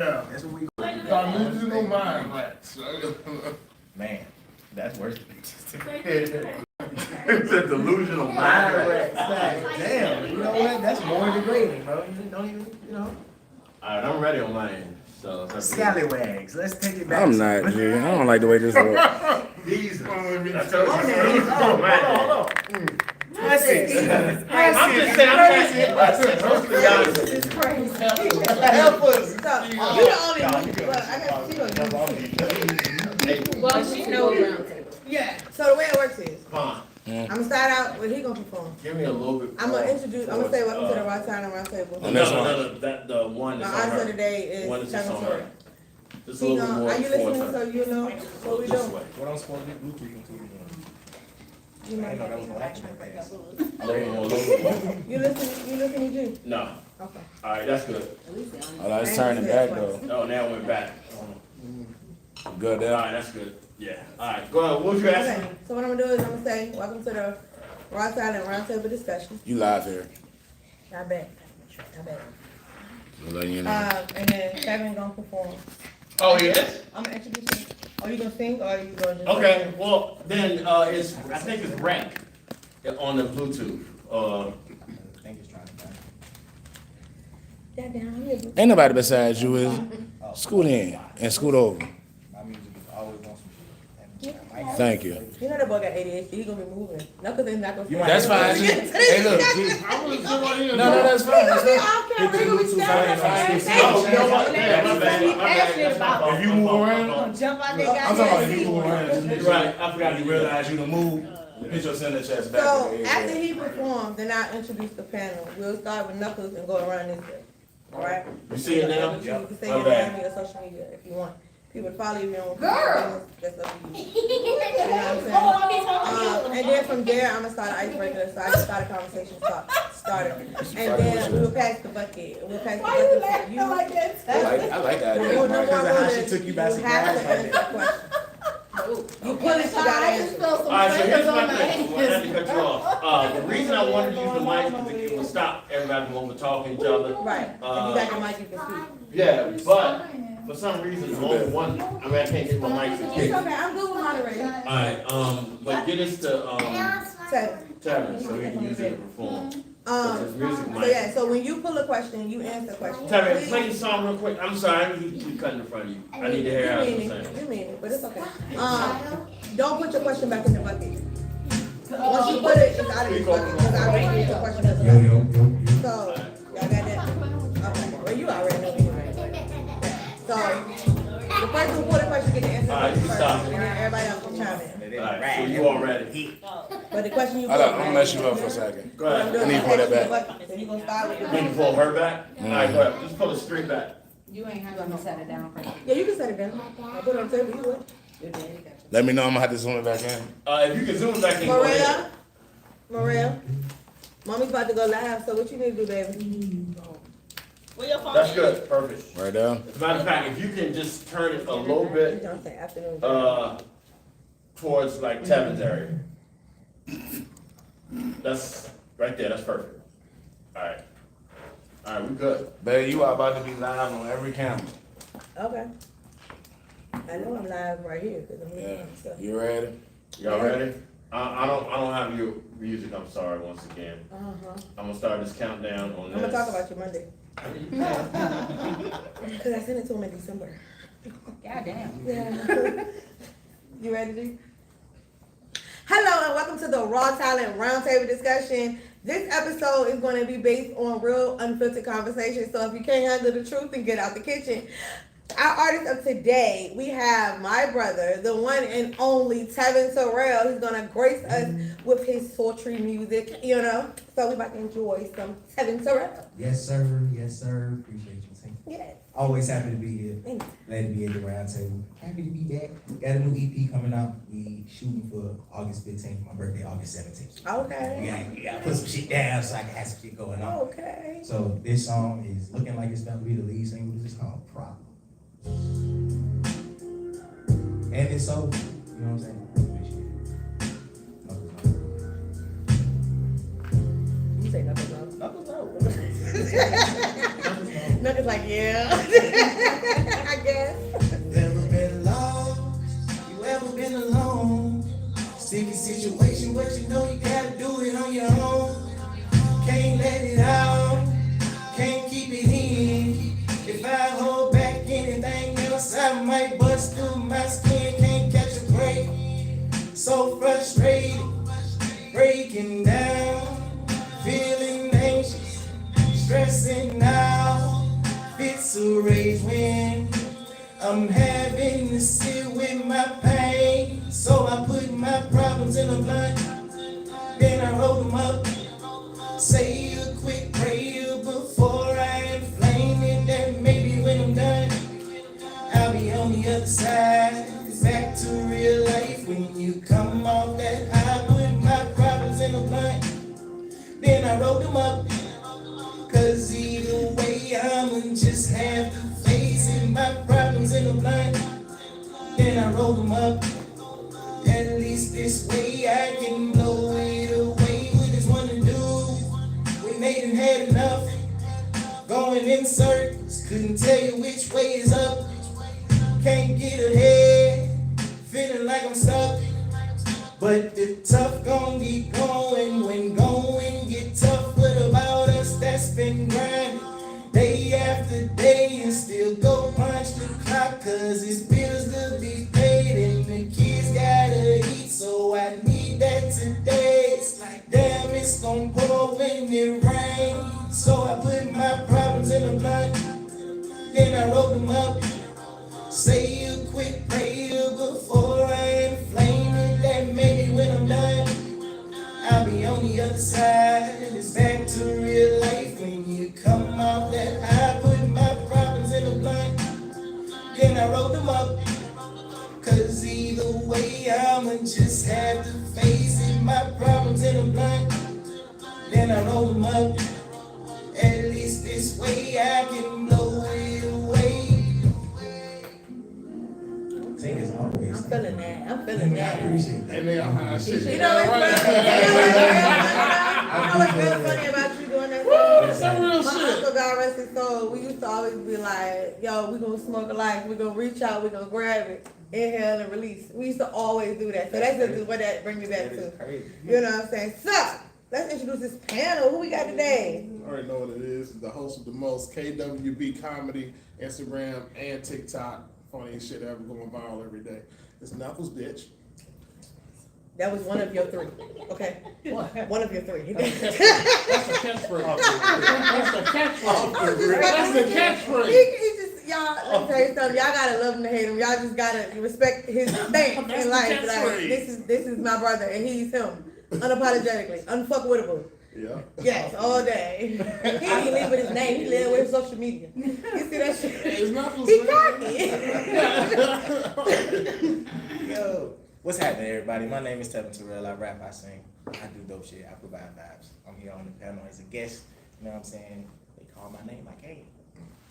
Yeah. That's what we go. Delusional mind. Man, that's worse than It's a delusional mind. Damn, you know what? That's more degrading, bro. You don't even, you know. Alright, I'm ready on my end. So Scallywags. Let's take it back. I'm not, G. I don't like the way this works. these. Hold on. That's it. I'm just saying. It's crazy. Help us. You the only one. Well, I got Tito. Well, she knows Roundtable. Yeah. So the way it works is, I'm gonna start out with he gonna perform. Give me a little bit. I'm gonna introduce. I'm gonna say welcome to the Rock Time and Roundtable. The one that's on Our her. answer today is One that's Kevin on Sorrell. her. Just a little bit more. Are you listening so you know what we doing? What I'm supposed to do, Bluetooth until You I know that was know. an action pass. You listening, G? No. Okay. Alright, that's good. Oh, that's turning back though. Oh, now it went back. Good there. Alright, that's good. Yeah. Alright, go ahead. What was you asking? Okay. So what I'm gonna do is I'm gonna say welcome to the Rock Time and Roundtable discussion. You live here. I bet. I'm letting you know. And then Kevin gonna perform. Oh, yes? I'm gonna introduce you. Are you gonna sing or are you gonna just? Okay, well, then, it's, I think it's rank on the Bluetooth. Goddamn, Ain't nobody besides you is scoot in and scoot over. My music is always on some. Thank you. you know that boy got ADHD. He gonna be moving. No, cause it's not gonna. That's fine. G. Hey, look, G. No, that's fine. That's fine. Hit the Bluetooth If you move around, Jump out I'm talking about if you move around. Right, I forgot You you realize you to move, hit your center chest back. So after he performs, then I'll introduce the panel. We'll start with Knuckles and go around this way. All right? You see it now? You can say My your bad. name and your social media if you want people to follow you. If you don't want people to, that's up to you. You know what I'm saying? And then from there, I'm gonna start an icebreaker, so I can start a conversation started. And then we'll pass the bucket. We'll pass the bucket to you. I like that idea. You know Because of how she what? took you by You have to surprise. answer the question. You pull it, you gotta answer. Alright, so here's my thing. Well, not to cut you off. The reason I wanted to use the mic is it will stop everybody from over talking each other. Right. If you got your mic, you can speak. Yeah, but for some reason, only one, I mean, I can't get my mic to It's kick. okay, I'm good with moderating. Alright, but get us to, So, Tevin, so he can use it to perform. His music so mic. yeah, so when you pull a question, you answer the question. Tevin, play the song real quick. I'm sorry, I need to keep cutting in front of you. I need to hear how You you're mean it, saying. you mean it, but it's okay. Don't put your question back in the bucket. Once you put it, it's out of the bucket, because I already get your question as well. So, y'all got that? Okay, well, you already know anyway. So, the person who put a question get the answer Alright, you first, stop. and then everybody else can chime in. Alright, so you all ready? But the question you put. I'm gonna mess you up for a second. Go I'm ahead. doing I need to pull that the back. bucket, so you gonna start with You the. need to pull her back? Alright, go ahead. Just pull it straight back. You ain't having to set it down first. Yeah, you can set it down. I'll put it on the table, you would. Let me know. I'm gonna have to zoom it back in. If you can zoom it back in. go ahead. Maria, mommy's about to go live, so what you need to do, baby? That's good, perfect. Right there. As a matter of fact, if you can just turn it a little You bit, don't say afternoon. towards like Tevin's area. That's, right there, that's perfect. Alright. Alright, we good. Baby, you are about to be live on every camera. Okay. I know I'm live right here, cause I'm Yeah. doing stuff. You ready? Y'all ready? I don't have your music, I'm sorry, once again. I'm gonna start this countdown on I'm this. gonna talk about you Monday. Cause I sent it to him in December. Goddamn. Yeah. You ready, D? Hello and welcome to the Raw Talent Roundtable discussion. This episode is going to be based on real unfiltered conversation. So if you can't handle the truth, then get out the kitchen. Our artist of today, we have my brother, the one and only Tyme Terrell. He's gonna grace us with his sultry music, you know. So we about to enjoy some Tyme Terrell. Yes, sir. Yes, sir. Appreciate you, Tink. Yeah. Always happy to be here. Thank you. Glad to be at the round table. Happy to be back. Got a new EP coming out. We shooting for August 15th. My birthday, August 17th. Okay. We gotta put some shit down so I can have some shit going on. Okay. So this song is looking like it's about to be the lead single. This is called Problem. And it's so, you know what I'm saying? You say nothing else. Knuckles out. Nothing's like, yeah. like bust through my skin, can't catch a break. So frustrated, breaking down, feeling anxious, stressing out. Fits of rage when I'm having to sit with my pain. So I put my problems in a blunt, then I roll them up. Say a quick prayer before I inflame it. That maybe when I'm done, I'll be on the other side. It's back to real life when you come off that high. Put my problems in a blunt, then I roll them up. Cause either way, I'ma just have to face it. My problems in a blunt, then I roll them up. At least this way I can blow it away. We just wanna do, we made and had enough. Going in circles, couldn't tell you which way is up. Can't get ahead, feeling like I'm stuck. But the tough gon' keep going when going get tough. What about us that's been grinding day after day and still go punch the clock? Cause it's bills to be paid and the kids gotta eat, so I need that today. It's like damn, it's gon' pour when it rains. So I put my problems in a blunt, then I roll them up. Say a quick prayer before I inflame it. That maybe when I'm done, I'll be on the other side. It's back to real life when you come off that high. Put my problems in a blunt, then I roll them up. Cause either way, I'ma just have to face it. My problems in a blunt, then I roll them up. At least this way I can blow it away. Think as always. I'm feeling that. I'm feeling I that. appreciate that. Hey, man, I'm high as shit. You know what's funny? You know what's real funny about you doing that? That's some real My shit. uncle, God rest his soul, we used to always be like, yo, we gonna smoke a life, we gonna reach out, we gonna grab it, inhale and release. We used to always do that. So that's just what that brings me back to. Crazy. You know what I'm saying? So, let's introduce this panel. Who we got today? You already know what it is. The host of the most KWB comedy, Instagram and TikTok. Funniest shit ever going viral every day. It's Knuckles, bitch. That was one of your three. Okay? One of your three. That's a catchphrase. That's the catchphrase. That's the catchphrase. He just, y'all, let me tell you something. Y'all gotta love him to hate him. Y'all just gotta respect his stance That's in the life. Like, catchphrase. this is my brother and he's him. Unapologetically. Unfuckwittable. Yeah. Yes, all day. He didn't live with his name, he lived with his social media. You see that shit? It's Knuckles. He man. cocky. Yo, what's happening, everybody? My name is Tevin Terrell. I rap, I sing, I do dope shit, I provide vibes. I'm here on the panel as a guest. You know what I'm saying? They call my name, I can't.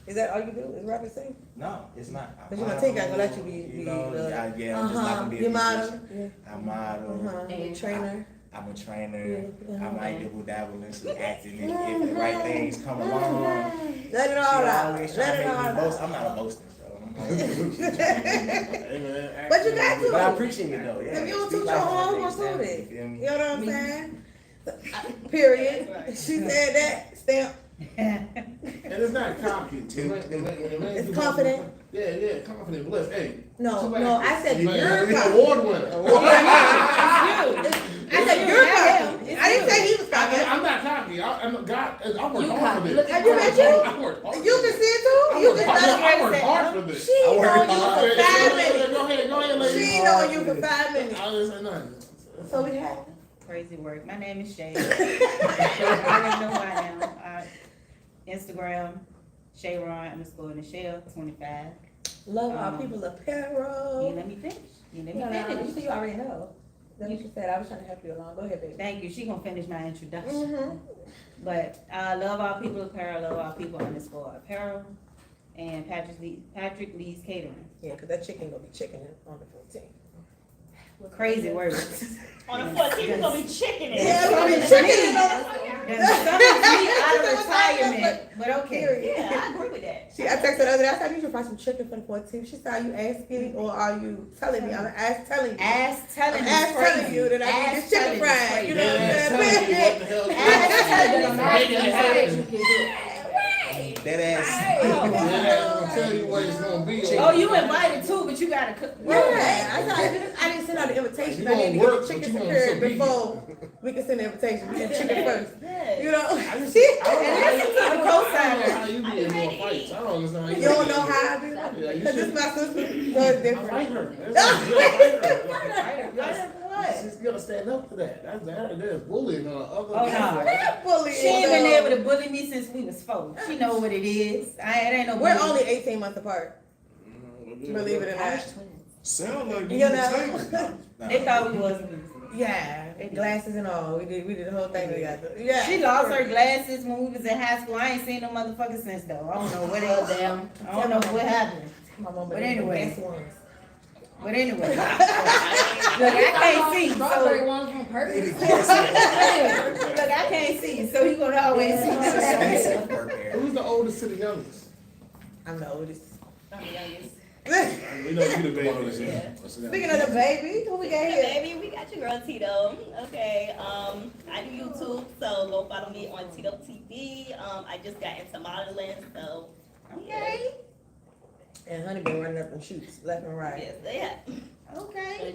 Is that all you do? Is rap and sing? No, it's not. But you know, Tink ain't gonna let you be You know, yeah, I'm just not gonna be a you musician. model. Yeah. I'm model. And Trainer. I'm a trainer. Yeah. I might dibble dabble in some acting if the right things come along. Let it all She out. always try Let to it make all me boast. out. I'm not a boaster, so. Hey, man. But you got to. But I appreciate it though. Yeah. If you don't Speak toot life your into horn, things, what's with man. it? You feel me? You know what I'm saying? Period. She said that. Stamp. And it's not cocky. It's confident. Yeah, confident bliss. Hey. No, I said Man, you're he's an cocky. award winner. I said you're cocky. I didn't say he was cocky. I'm not cocky. I work You hard cocky. for Look this. at you. I work hard. You can see it too. You can I work hard for this. She known you for 5 minutes. Go ahead, lady. She known you for 5 minutes. I didn't say nothing. So we have. Crazy work. My name is Shay. I already know who I am. Instagram, Shayron_Michelle 25. Love our people apparel. You let me finish. You let me No, finish. you already know. That's what you said. I was trying to help you along. Go ahead, baby. Thank you. She gonna finish my introduction. Mm-hmm. But I love our people apparel, love our people _apparel, and Patrick Lee's catering. Yeah, because that chicken gonna be chicken on the 14th. Crazy words. On the 14th, it's gonna be chicken. Yeah, it's gonna be chicken Out of retirement, but okay. Yeah, I agree with that. I texted her the other day. I said, I need you to find some chicken for the 14th. She said, are you asking or are you telling me? I'm telling you. Ass telling I'm is ass telling crazy. you that I need this chicken fried. You know what I'm saying? What the hell? Ass telling is crazy. That ass. Yeah, I'm gonna tell you what it's gonna be. Oh, you invited too, but you gotta cook. Yeah, I didn't send out the invitation. I need to get the chicken secured before we can send the invitation. We get chicken first. You know? I don't know how you be in more fights. I don't understand how You don't know how I do? Yeah, you Because this should. my sister, so it's I different. like her. She's gonna stand up to that. There's bullying on the other. Oh, no. Bullying, She ain't been no. able to bully me since we was 4. She know what it is. It ain't no We're bullying. only 18 months apart. Believe it or not. Sound like You know? They thought we wasn't. Yeah, and glasses and all. We did the whole thing together. Yeah. She lost her glasses when we was in high school. I ain't seen no motherfucker since though. I don't know what else damn. I don't know what happened. My mama But did the anyway. best ones. But anyway. Look, I can't see. Strawberry So, ones from Perkins. look, I can't see. So he gonna always see. Who's the oldest to the youngest? I'm the oldest. I'm the youngest. We know you the baby. Speaking of the baby, who we got Hey, here? baby, we got your girl Tito. Okay, I do YouTube, so go follow me on Tito TV. I just got into modeling, so Okay. And Honey been running up them shoots left and right. yes, yeah. Okay.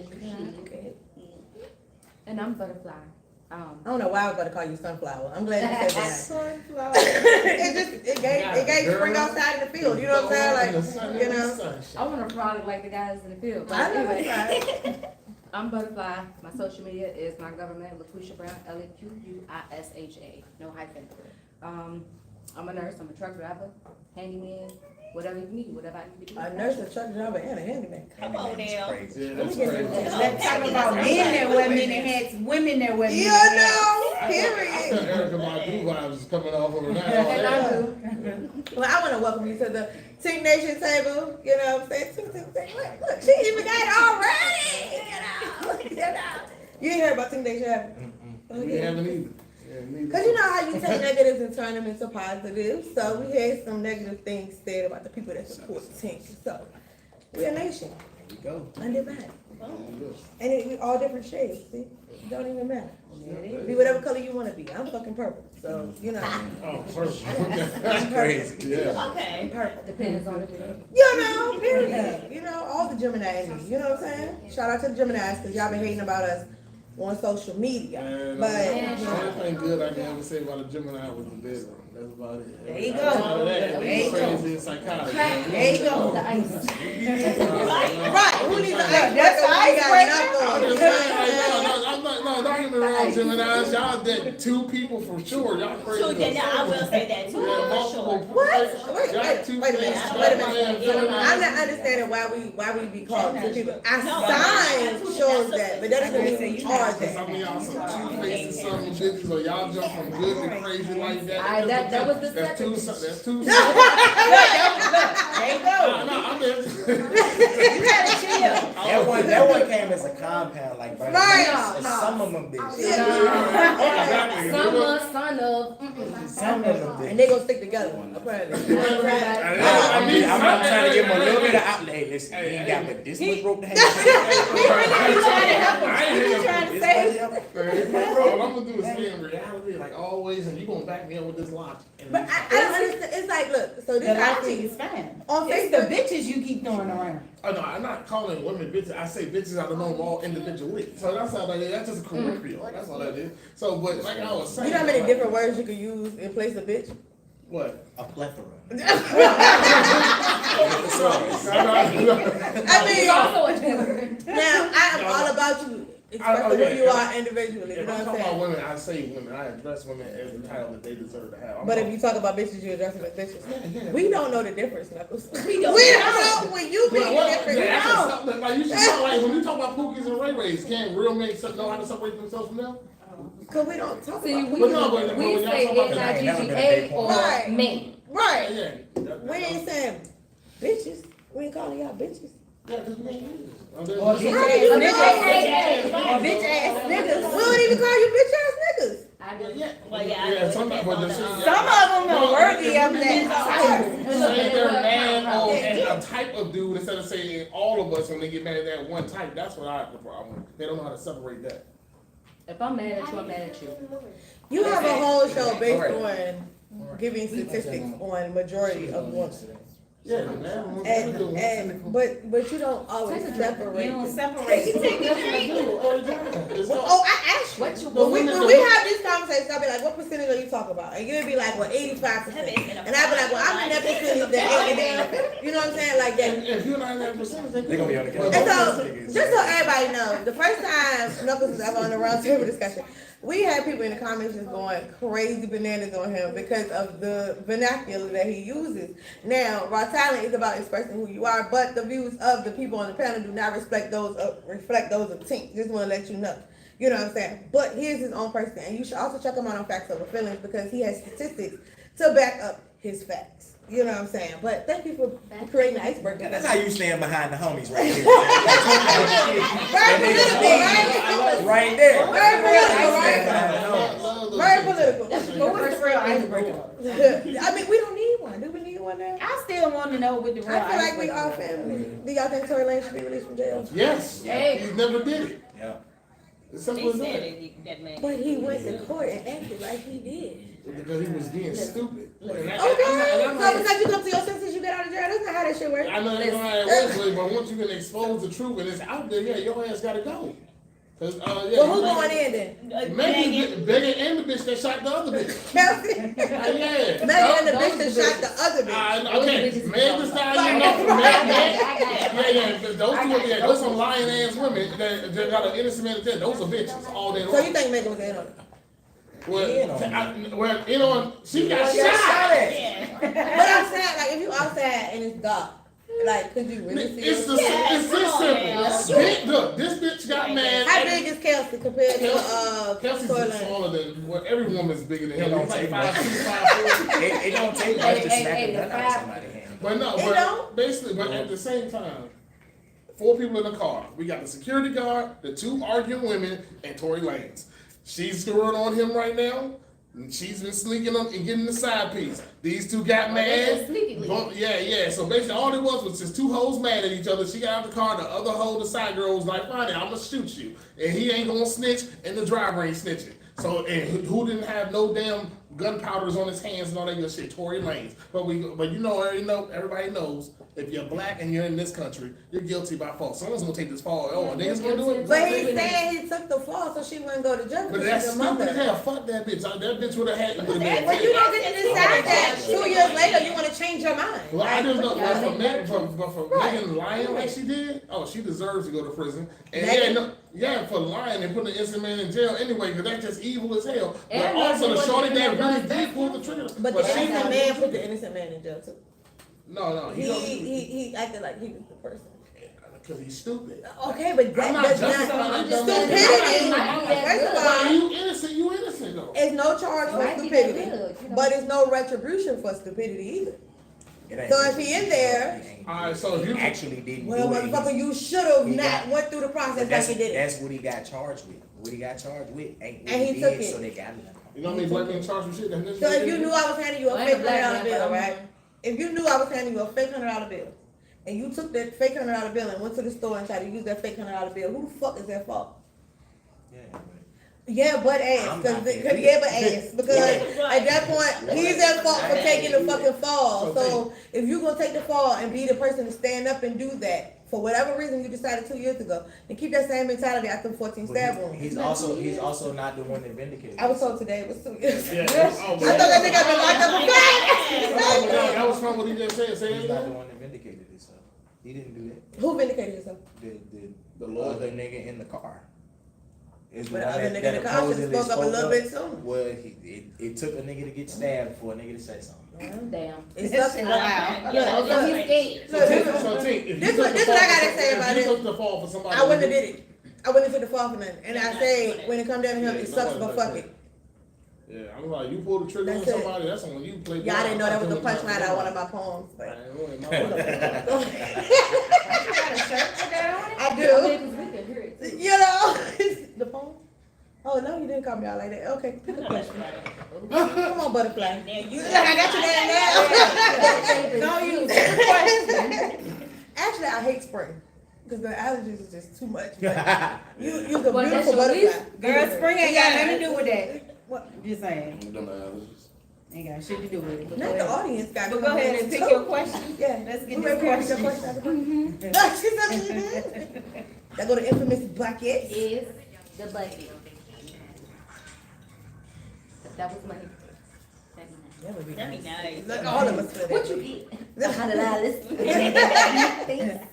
And I'm Butterfly. I don't know why I was about to call you Sunflower. I'm glad you said that. Sunflower. it gave spring outside in the field. You know what I'm saying? Like, you know. I want to frolic like the guys in the field. But I know anyway, that's right. I'm Butterfly. My social media is my government, LaQuisha Brown, LaQuisha. No hyphen. I'm a nurse. I'm a truck driver, handyman, whatever you need, whatever I need to be. A nurse, a truck driver, and a handyman. Come on now. Yeah, Let that's me get crazy. Let's talk about men that wear mini hats, women that wear mini You hats. know, I thought period. Erica Badu vibes is coming off of her now. And I do. Well, I want to welcome you to the Tink Nation table. You know what I'm saying? Tink. Look, she even got it already. You know. You didn't hear about Tink Nation, have you? Oh, We yeah. haven't either. Yeah, neither. Because you know how you take negatives and turn them into positives. So we had some negative things said about the people that support Tink. So we're a nation, There we go. undivided. There we go. And we all different shades, see? It don't even matter. Be whatever color you want to be. I'm fucking purple. So, you know, Oh, perfect. I'm Crazy. purple. Yeah. I'm Okay. purple. Depends on the day. You know, period. You know, all the Gemini in me. You know what I'm saying? Shout out to the Geminis because y'all been hating about us on social media. And But, the only thing good I can ever say about a Gemini was the bedroom. That's about it. There you go. Outside of that, There you it's go. crazy and psychotic. There you go. The ice. right, who needs an That's icebreaker when we got I'm knuckles? just saying, like, don't get me wrong, Geminis. Y'all dead 2 people for sure. Y'all crazy. True, yeah, now I will say that too, Yeah, for multiple. sure. What? Y'all Wait a 2 minute. things. I'm not understanding why we be called two people. Our sign shows that, but that doesn't mean we are Some of that. y'all some 2 faces, some bitches, or y'all jump from good to crazy like that. That was the That's second. that's 2. There you go. No, I'm just. You gotta chill. That one came as a compound, like, bro. Right. Some of them bitches. Exactly. Summer, son of. Some of them And bitches. they gonna stick together, apparently. I'm trying to give them a little bit of outlet. Listen, you ain't got but this much rope to hang. You trying to say? All I'm gonna do is stay in reality, like always, and you gonna back me up with this logic. And But I don't understand. It's like, look, so The this logic actually is fine. on It's the Facebook. bitches you keep throwing around. oh no, I'm not calling women bitches. I say bitches. I don't know them all individually. So that's how that is. That's just a curriculum. That's all that is. So, but like I was saying, You know how many like, different words you could use in place of bitch? What? A plethora. I mean, It's also a gender. now I am all about you expressing who you are individually. You If know I'm what I'm talking about saying? women, I say women. I address women as the title that they deserve to have. But if you talk about bitches, you address them as bitches. We don't know the difference, Knuckles. We don't We don't know when you be different. Yeah, We that's don't. something that, like, you should know, like when you talk about Pookies and Ray Rays, can't real men know how to separate themselves from them? Cause we don't talk See, about we But no, but when y'all say talk about that, N-I-G-G-A or Right. men. right. Yeah. We ain't saying bitches. We ain't calling y'all bitches. Yeah, that's what it is. Or That's- bitch Right. ass Right. niggas. Or bitch ass niggas. We don't even call you bitch ass niggas. I do. Yeah, Well, yeah, I yeah, know it somebody, depends but on the the- shit- Some of them are worthy of Say that. they're a man or and a type of dude instead of saying all of us when they get mad at that one type. That's what I have the problem with. They don't know how to separate that. If I'm mad at you, I'm mad at you. You have a whole show based on giving statistics on majority of women. Yeah, man. But you don't always separate. You don't them. separate. Oh, I asked you. What you When we have these conversations, I'll be like, what percentage are you talking about? And you'll be like, well, 85%. And I'll be like, well, I'm in that percentage that you know what I'm saying? Like that. If you're not in that percentage, They're gonna be on the Well, camera. And so, just so everybody knows, the first time Knuckles was ever on the roundtable discussion, we had people in the comments just going crazy bananas on him because of the vernacular that he uses. Now, raw talent is about expressing who you are, but the views of the people on the panel do not reflect those of Tink. Just want to let you know. You know what I'm saying? But here's his own person, and you should also check him out on Facts Over Feelings because he has statistics to back up his facts. You know what I'm saying? But thank you for creating the icebreaker. That's how you stand behind the homies right here. Very political, right? Right there. Very political, Stand right? behind the homies. Very political. But what's the real icebreaker? I mean, we don't need one. Do we need one now? I still want to know what the real I feel like we icebreaker all is. family. Do y'all think Tory Lanez should be released from jail? yes. Hey. He never did it. Yeah. It's simple as They said that. that man. But he went to court and acted like he did. Because he was being stupid. Okay, so because you come to your senses, you get out of jail. That's not how that shit works. I know that's not how it works, but once you can expose the truth and it's out there, yeah, your ass gotta go. Cause, yeah. Well, who's going in then? Megan and the bitch that shot the other bitch. Kelsey. Yeah. Megan and the bitch that shot the other bitch. Okay, Meg Thee Stallion, yeah, those some lying ass women that got an innocent man dead. Those are bitches all day long. So you think Megan was in on it? She got shot. Yeah. But I'm saying, like, if you outside and it's dark, like, could you really see It's it? this simple. Look, this bitch got mad. How big is Kelsey compared to Kelsey's Tory just Lanez? smaller than every woman's bigger than him. It don't He's like take 5'2", much. 5'4". It don't take much to Hey, smack hey, a gun the out of five- somebody's hand. But no, It but don't? basically, but at the same time, 4 people in the car. We got the security guard, the 2 arguing women, and Tory Lanez. She's screwing on him right now. She's been sneaking up and getting the side piece. These 2 got mad. Yeah. So basically, all it was just 2 hoes mad at each other. She got out the car. The other hoe, the side girl, was like, "Fine, I'm gonna shoot you." And he ain't gonna snitch, and the driver ain't snitching. So, and who didn't have no damn gunpowders on his hands and all that good shit? Tory Lanez. But you know, everybody knows if you're black and you're in this country, you're guilty by fault. Someone's gonna take this fall. Oh, a nigga's gonna do it. But he's saying he took the fall so she wouldn't go to jail. But because that's she's a stupid mother. as hell. Fuck that bitch. That bitch would have had. But you don't get to decide that 2 years later you want to change your mind. Well, I just know Yeah, for Right. Megan lying like she did. Oh, she deserves to go to prison. And Megan? for lying and putting an innocent man in jail anyway, because that's just evil as hell. But And also the Megan shorty wasn't that even really that did pull the trigger. But the she innocent man put the innocent man in jail too. no, He acted like he was the person. because he's stupid. Okay, but I'm that not does justifying not it, don't stupidity. matter. First of Well, all, you innocent though. it's no charge for Might be stupidity, that good, you know. but it's no retribution for stupidity either. It ain't So really if he in there, Alright, so if you actually didn't well, do it. motherfucker, you should have he not got- went through the process like That's, he did it. that's what he got charged with. What he got charged with ain't what And he took did, it. so they got him. you know how many black men charged with shit that So if you knew I was handing you a Well, fake ain't a black $100 man, bill, but right? If you knew I was handing you a fake $100 bill, and you took that fake $100 bill and went to the store and tried to use that fake $100 bill, who the fuck is at fault? Yeah, but Yeah, but ass. I'm Cause, not cause there. yeah, but ass. Because at that point, he's at fault for taking the fucking fall. So So if you gonna take the fall and be the person to stand up and do that, for whatever reason you decided 2 years ago, then keep that same mentality after 14 stab wounds. he's also not the one that vindicated. I was told today it was 2 years. Yeah, I thought that nigga had been locked up for five. that was from what he just said. Say He's not the anything? one that vindicated himself. He didn't do that. Who vindicated himself? The other nigga in the car. Is But the other nigga in the car should spoke up a little bit sooner. Well, it took a nigga to get stabbed for a nigga to say something. Damn. It's something. Wow. You know, so he's scared. So Tink, if This you took what- the this fall what I gotta for- say if about you it. took the fall for somebody. I wouldn't have did it. I wouldn't have took the fall for nothing. And I say, when it come down to him, it sucks, but fuck it. Yeah, I'm like, you pull the trigger on That's it. somebody, that's when you play. Y'all didn't know that was the punchline out of one of my poems, but I do. You know, the poem. Oh no, you didn't call me out like that. Okay, pick a question. Come on, butterfly. I got your name now. Don't use it. Actually, I hate spring because the allergies is just too much. But you're the Well, that's beautiful your butterfly. Girl, spring ain't got nothing to do with that. What? Just saying. Ain't got shit to do with it. But Not go the ahead. audience got. But go ahead and pick your question. Yeah, Let's get we this ready to pick your question. question. That go to infamous bucket. Is the bucket. That was money. That would be That'd be nice. nice. Look, all of us feel that. What you get? $100.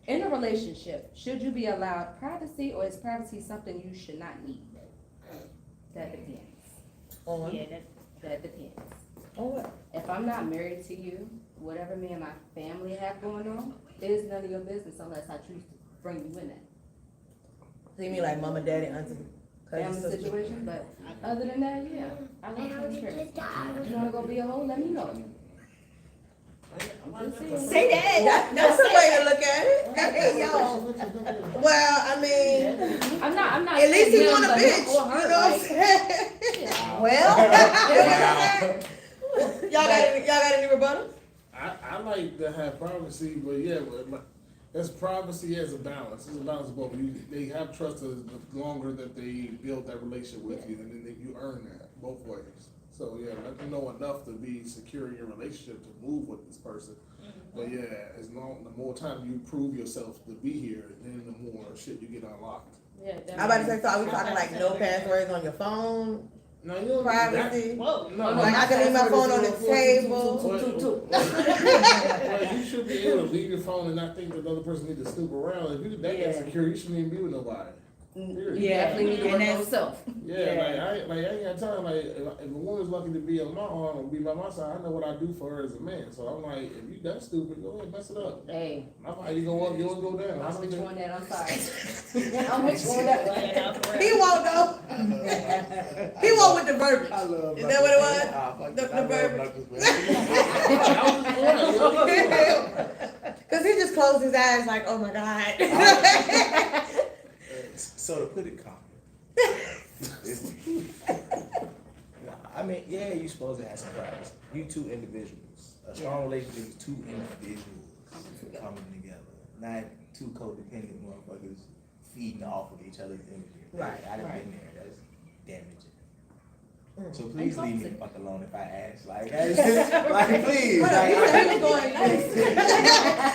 In a relationship, should you be allowed privacy, or is privacy something you should not need? That depends. On Yeah, That depends. what? If I'm not married to you, whatever me and my family have going on, it is none of your business unless I choose to bring you in that So you mean like mama, daddy, auntie, cousin, family sister? situation. But other than that, yeah, I love transparency. You wanna go be a hoe? Let me know. I'm just saying. Say that. That's a way to look at it. Yo. Well, I mean, I'm not. at least he saying want a him, but bitch. him You know or her, what I'm like, saying? yeah. Well, y'all got any rebuttals? I like to have privacy, but yeah, but that's privacy as a balance. It's a balance of both. They have trust the longer that they build that relationship with you, and then you earn that both ways. So yeah, let them know enough to be secure in your relationship to move with this person. But yeah, the more time you prove yourself to be here, then the more shit you get unlocked. Yeah, I'm about to say, so are we talking like no passwords on your phone? No, you don't Privacy? Whoa. No, Like I can leave my phone on the table? Well, you should be able to leave your phone and not think that the other person needs to snoop around. If you're that Yeah. insecure, you shouldn't even be with nobody. Period. Yeah, Definitely need to work and on that's, yourself. Yeah, Yeah. like I ain't got time. Like if a woman's lucky to be on my arm or be by my side, I know what I do for her as a man. So I'm like, if you that stupid, go ahead mess it up. Hey, I'm like, you go up, you go down. I'm with you on that. I'm sorry. I'm with you on that one. Yeah, no, for real. He won't though. He won't with the verbiage. Is that what it was? The verbiage. Cause he just closed his eyes like, oh my God. So to put it calmly, I mean, yeah, you're supposed to have some privacy. You two individuals. A strong relationship is two individuals coming together, not two codependent motherfuckers feeding off of each other's energy. Right, I've right. been there. That's damaging. Mm. So please And leave me the toxic. fuck alone if I ask. Like, like please. What Like, up? He was going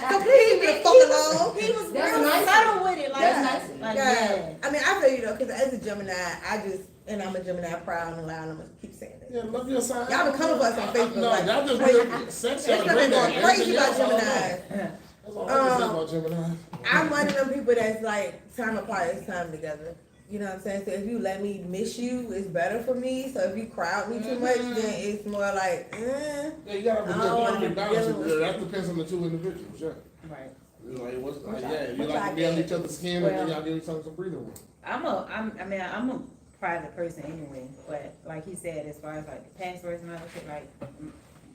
so please leave me the fuck alone. He was That's real nice. subtle with it, like, That's nice. like, Yeah. yeah. I mean, I feel you though, cause as a Gemini, I'm a Gemini proud and loud, and I'm gonna keep saying this. Yeah, love your sign. Y'all been coming for us on Facebook, No, like, y'all just crazy. been sex. It's been going crazy about Gemini. That's all I can say about Gemini. I'm one of them people that's like, time apart is time together. You know what I'm saying? So if you let me miss you, it's better for me. So if you crowd me too much, then it's more like, Yeah, you gotta I don't wanna be be balance. dealing with That depends on the two individuals. Yeah. right. It's like what's like, Which I- yeah, you which like I to be on get. each other's skin, and then Well- y'all give each other some breathing room. I'm a private person anyway, but like he said, as far as like the passwords and all that shit, like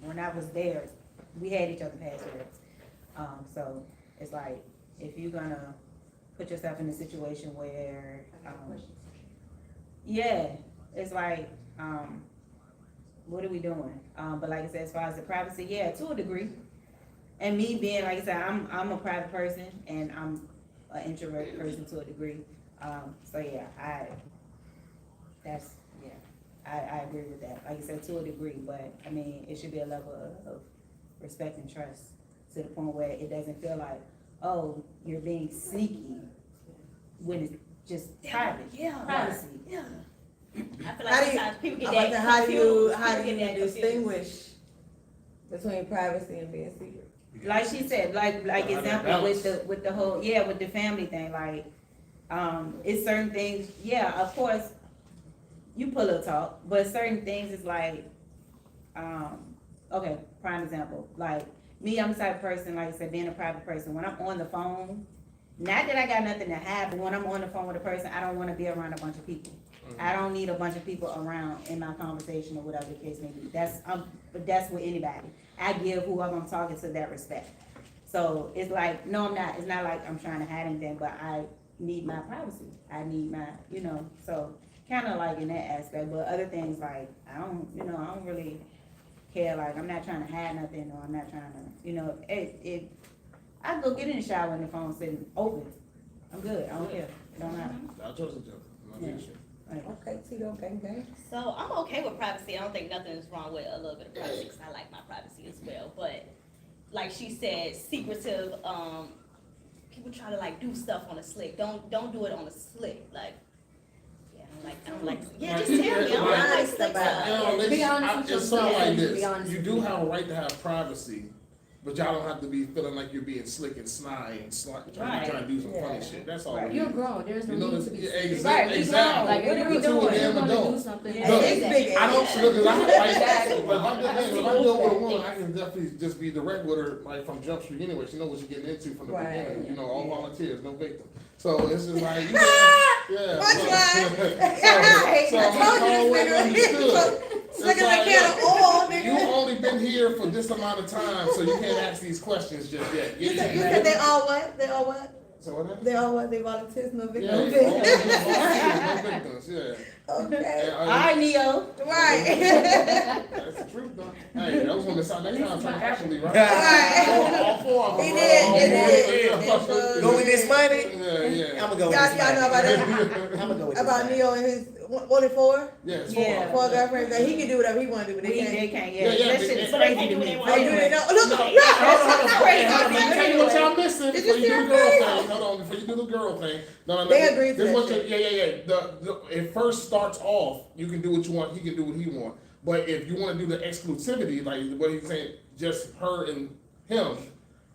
when I was there, we had each other passwords. So it's like, if you're gonna put yourself in a situation where, yeah, it's like, what are we doing? But like I said, as far as the privacy, yeah, to a degree. And me being, like I said, I'm a private person and I'm an introverted person to a degree. So yeah, I agree with that. Like I said, to a degree, but I mean, it should be a level of respect and trust to the point where it doesn't feel like, oh, you're being sneaky when it's just private. Yeah. Privacy. Yeah. I feel how like do you, sometimes people get I'm about that to- how do you, confused. how do People you get that confused. distinguish between privacy and being secret? Like she said, like Yeah, example balance. with the whole, yeah, with the family thing, like, it's certain things, yeah, of course, you pull a talk, but certain things is like, okay, prime example, like, me, I'm the type of person, like I said, being a private person, when I'm on the phone, not that I got nothing to hide, but when I'm on the phone with a person, I don't wanna be around a bunch of people. I don't need a bunch of people around in my conversation or whatever the case may be. But that's with anybody. I give whoever I'm talking to that respect. So it's like, no, I'm not. It's not like I'm trying to hide anything, but I need my privacy. I need my, so kind of like in that aspect. But other things like, I don't really care. Like, I'm not trying to hide nothing, or I'm not trying to, I go get in the shower and the phone's sitting open. I'm good. I don't care. It don't matter. I trust each other. Yeah. Okay, Tito, gang. So I'm okay with privacy. I don't think nothing is wrong with a little bit of privacy, because I like my privacy as well. But like she said, secretive, people try to like do stuff on the slick. Don't do it on the slick. Like, yeah, I don't like, yeah, just tell me. I don't like slick stuff. Be honest with It's something yourself. like Be this. honest You with do you. have a right to have privacy, but y'all don't have to be feeling like you're being slick and snide and trying to do some funny shit. That's all. Right. it You're is. grown, there's no You know need this, to be. yeah, slick. exactly. Like, What are we if Two doing? damn you're gonna do adults. something. Look, It's big. I don't look, cause I Exactly. if I deal with a woman, I can definitely just be direct with her, like from Jump Street anyway. She knows what she's getting into from the Right. beginning. You know, all volunteers, no victim. So it's just like, you know, yeah. What's so- right? So I I'm told you always this nigga understood. It's like a can of oil, You nigga. only been here for this amount of time, so you can't ask these questions just yet. You said they all what? They all what? So what happened? They all what? They volunteers, no Yeah, victims. no victims, yeah. Okay. And, All right, Neo. Right. That's the truth, though. Hey, that was when the sound that contract actually, right? Right. All four of them. He bro. did, All he four. did. Go with this money? Yeah. I'ma go with this Y'all know about money. that? I'ma go with this About money. Neo and his only four? Yes. Yeah. Four girlfriends that he can do whatever he want to do, but they They can't. can't, Yeah, yeah, that shit is but they crazy can't to do me. what they Oh, do they know? Look, Hold on, no, hold on, that's crazy. Let me tell you what y'all missing Did before you you see do the her girl face? thing. Hold on, before you do the girl thing. No, They agreed to this that what shit. Yeah. It first starts off, you can do what you want, he can do what he want. But if you want to do the exclusivity, like what he's saying, just her and him,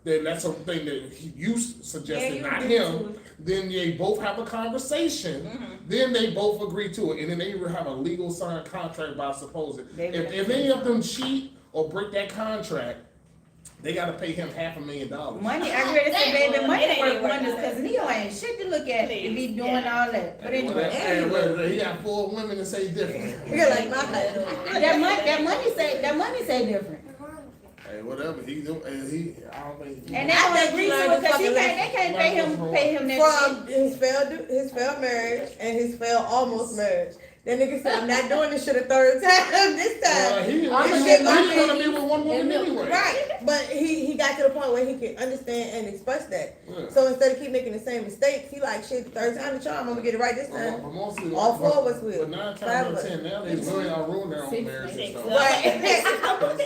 then that's something that you suggested, Yeah, you not agree him. to it. Then they both have a conversation. Then they both agree to it, and then they will have a legal signed contract by supposing. They If will. if any of them cheat or break that contract, they got to pay him $500,000. Money, I read it say, baby, It money ain't worth worth wonders, nothing. cause Neo ain't shit to look at to be doing all that. But anyway, Hey, he got 4 women to say different. You're like my head. that money say different. Hey, whatever he do, and I don't think. And they I gonna think agree you to learned it, to cause fucking they can't pay him that From his failed marriage and his failed almost marriage. That nigga said, I'm not doing this shit a third time this time. He's This shit might be- gonna be with one woman anyway. Right, but he got to the point where he could understand and express that. Yeah. So instead of keep making the same mistakes, he like, shit, third time the charm, I'm gonna get it right this time. But mostly, All 4 of us will. But 9 times Five out of of us. 10, now they women are ruining their own marriages. Six. So. Right. How good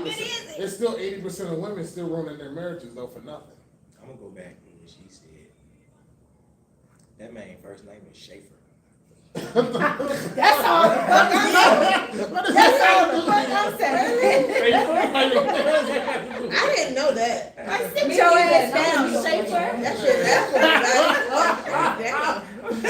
is it? It's still 80% of women still ruining their marriages though for nothing. I'm gonna go back to what she said. That man first name is Schaefer. That's all. That's all the fuck I'm saying. I didn't know that. Sit your ass down, Schaefer. That shit, that's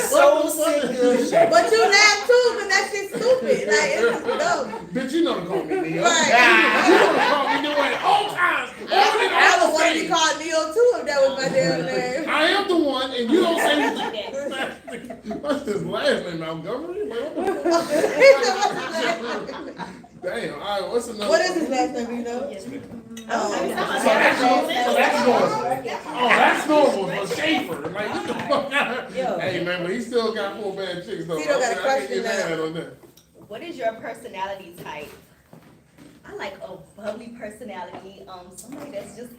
So sick of Schaefer. But you laugh too, but that shit's stupid. Like, it's dumb. Bitch, you know to call me Neo. Right. You know to call me Neo at all times. I would want to be called Neo too if that was my damn name. I am the one, and you don't say Like that. what's his last name, Montgomery? Like, what the fuck? Damn, all right, what's another What is his last name, you know? So that's normal. Oh, that's normal for Schaefer. Like, what the fuck? Hey, man, but he still got 4 bad chicks, though. Tito got a I can't question get mad now. on that. What is your personality type? I like a bubbly personality. Somebody that's just.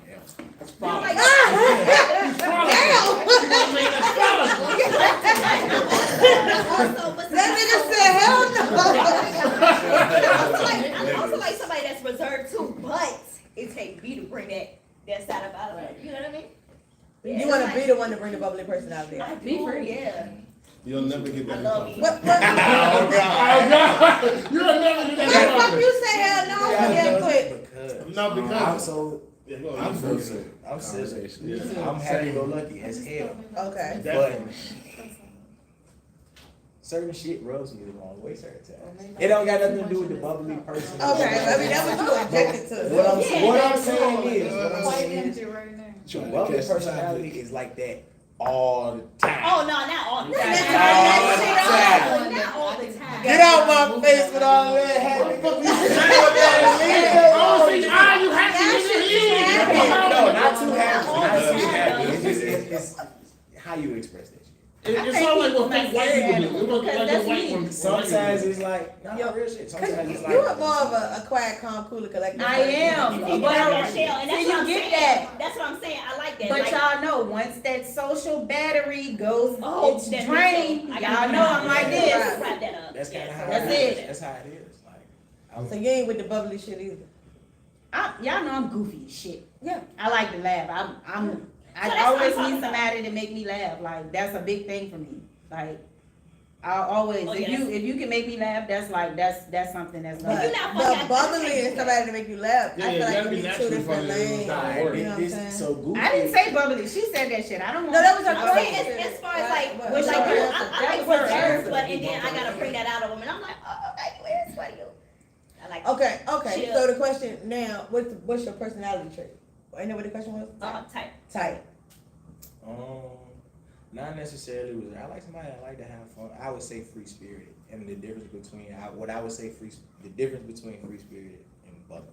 That's I fine. like. Also, what's That nigga said, hell no. also like somebody that's reserved too, but it takes me to bring that side up out of her. You know what I mean? You want to be the one to bring the bubbly personality I out. do, yeah. You'll never get that. I love you. What? Oh, God. You'll never get Why the that. fuck you say hell no again quick? No, because. I'm serious. I'm happy go lucky as hell. Okay. But certain shit rubs me the wrong way certain times. It don't got nothing to do with the bubbly person. Okay, I mean, that's what you objected to. What I'm saying is, your bubbly personality is like that all the time. Oh, no, not all the time. All the time. Not all the time. Get out my face with all that happy. Oh, see, you happy? No, not too happy. Not too happy. It's how you express that shit. It sounds like what fake white people do. It was Because like that's the white me. women. Sometimes it's like, no, Yo, real shit. Sometimes it's like. You are more of a quiet, calm, cooler, collective. I am. And But that's Michelle, and that's see, what you I'm get saying. that. That's what I'm saying. I like that. But Like, y'all know, once that social battery goes, it's that's drained, me too. y'all know I'm like Let's this. wrap that up. That's kind of Yeah, how so That's it it. is. That's how it is. Like, So you ain't with the bubbly shit either. Y'all know I'm goofy as shit. Yeah. I like to laugh. I So that's always what I'm need talking somebody to make me laugh. Like, that's a big thing for me. Like, I'll always, Oh, if yes. you can make me laugh, that's something that's But gonna. you're not funny, I But bubbly can't is do somebody to make you laugh. Yeah, I feel you like gotta you be need two naturally different funny. lanes. Nah, nah, You know what I'm this saying? so goofy. I didn't say bubbly. She said that shit. I don't want. No, that was her I'm saying question. as far as like, Right, like, right. I That like was her reserve, answer. but and then I gotta bring that out of them, and I'm like, oh, okay, where's what you? I like. Okay. Chill. So the question now, what's your personality trait? Ain't that what the question was? Type. Type. Not necessarily. I like somebody that like to have fun. I would say free spirited, and the difference between the difference between free spirited and bubbly.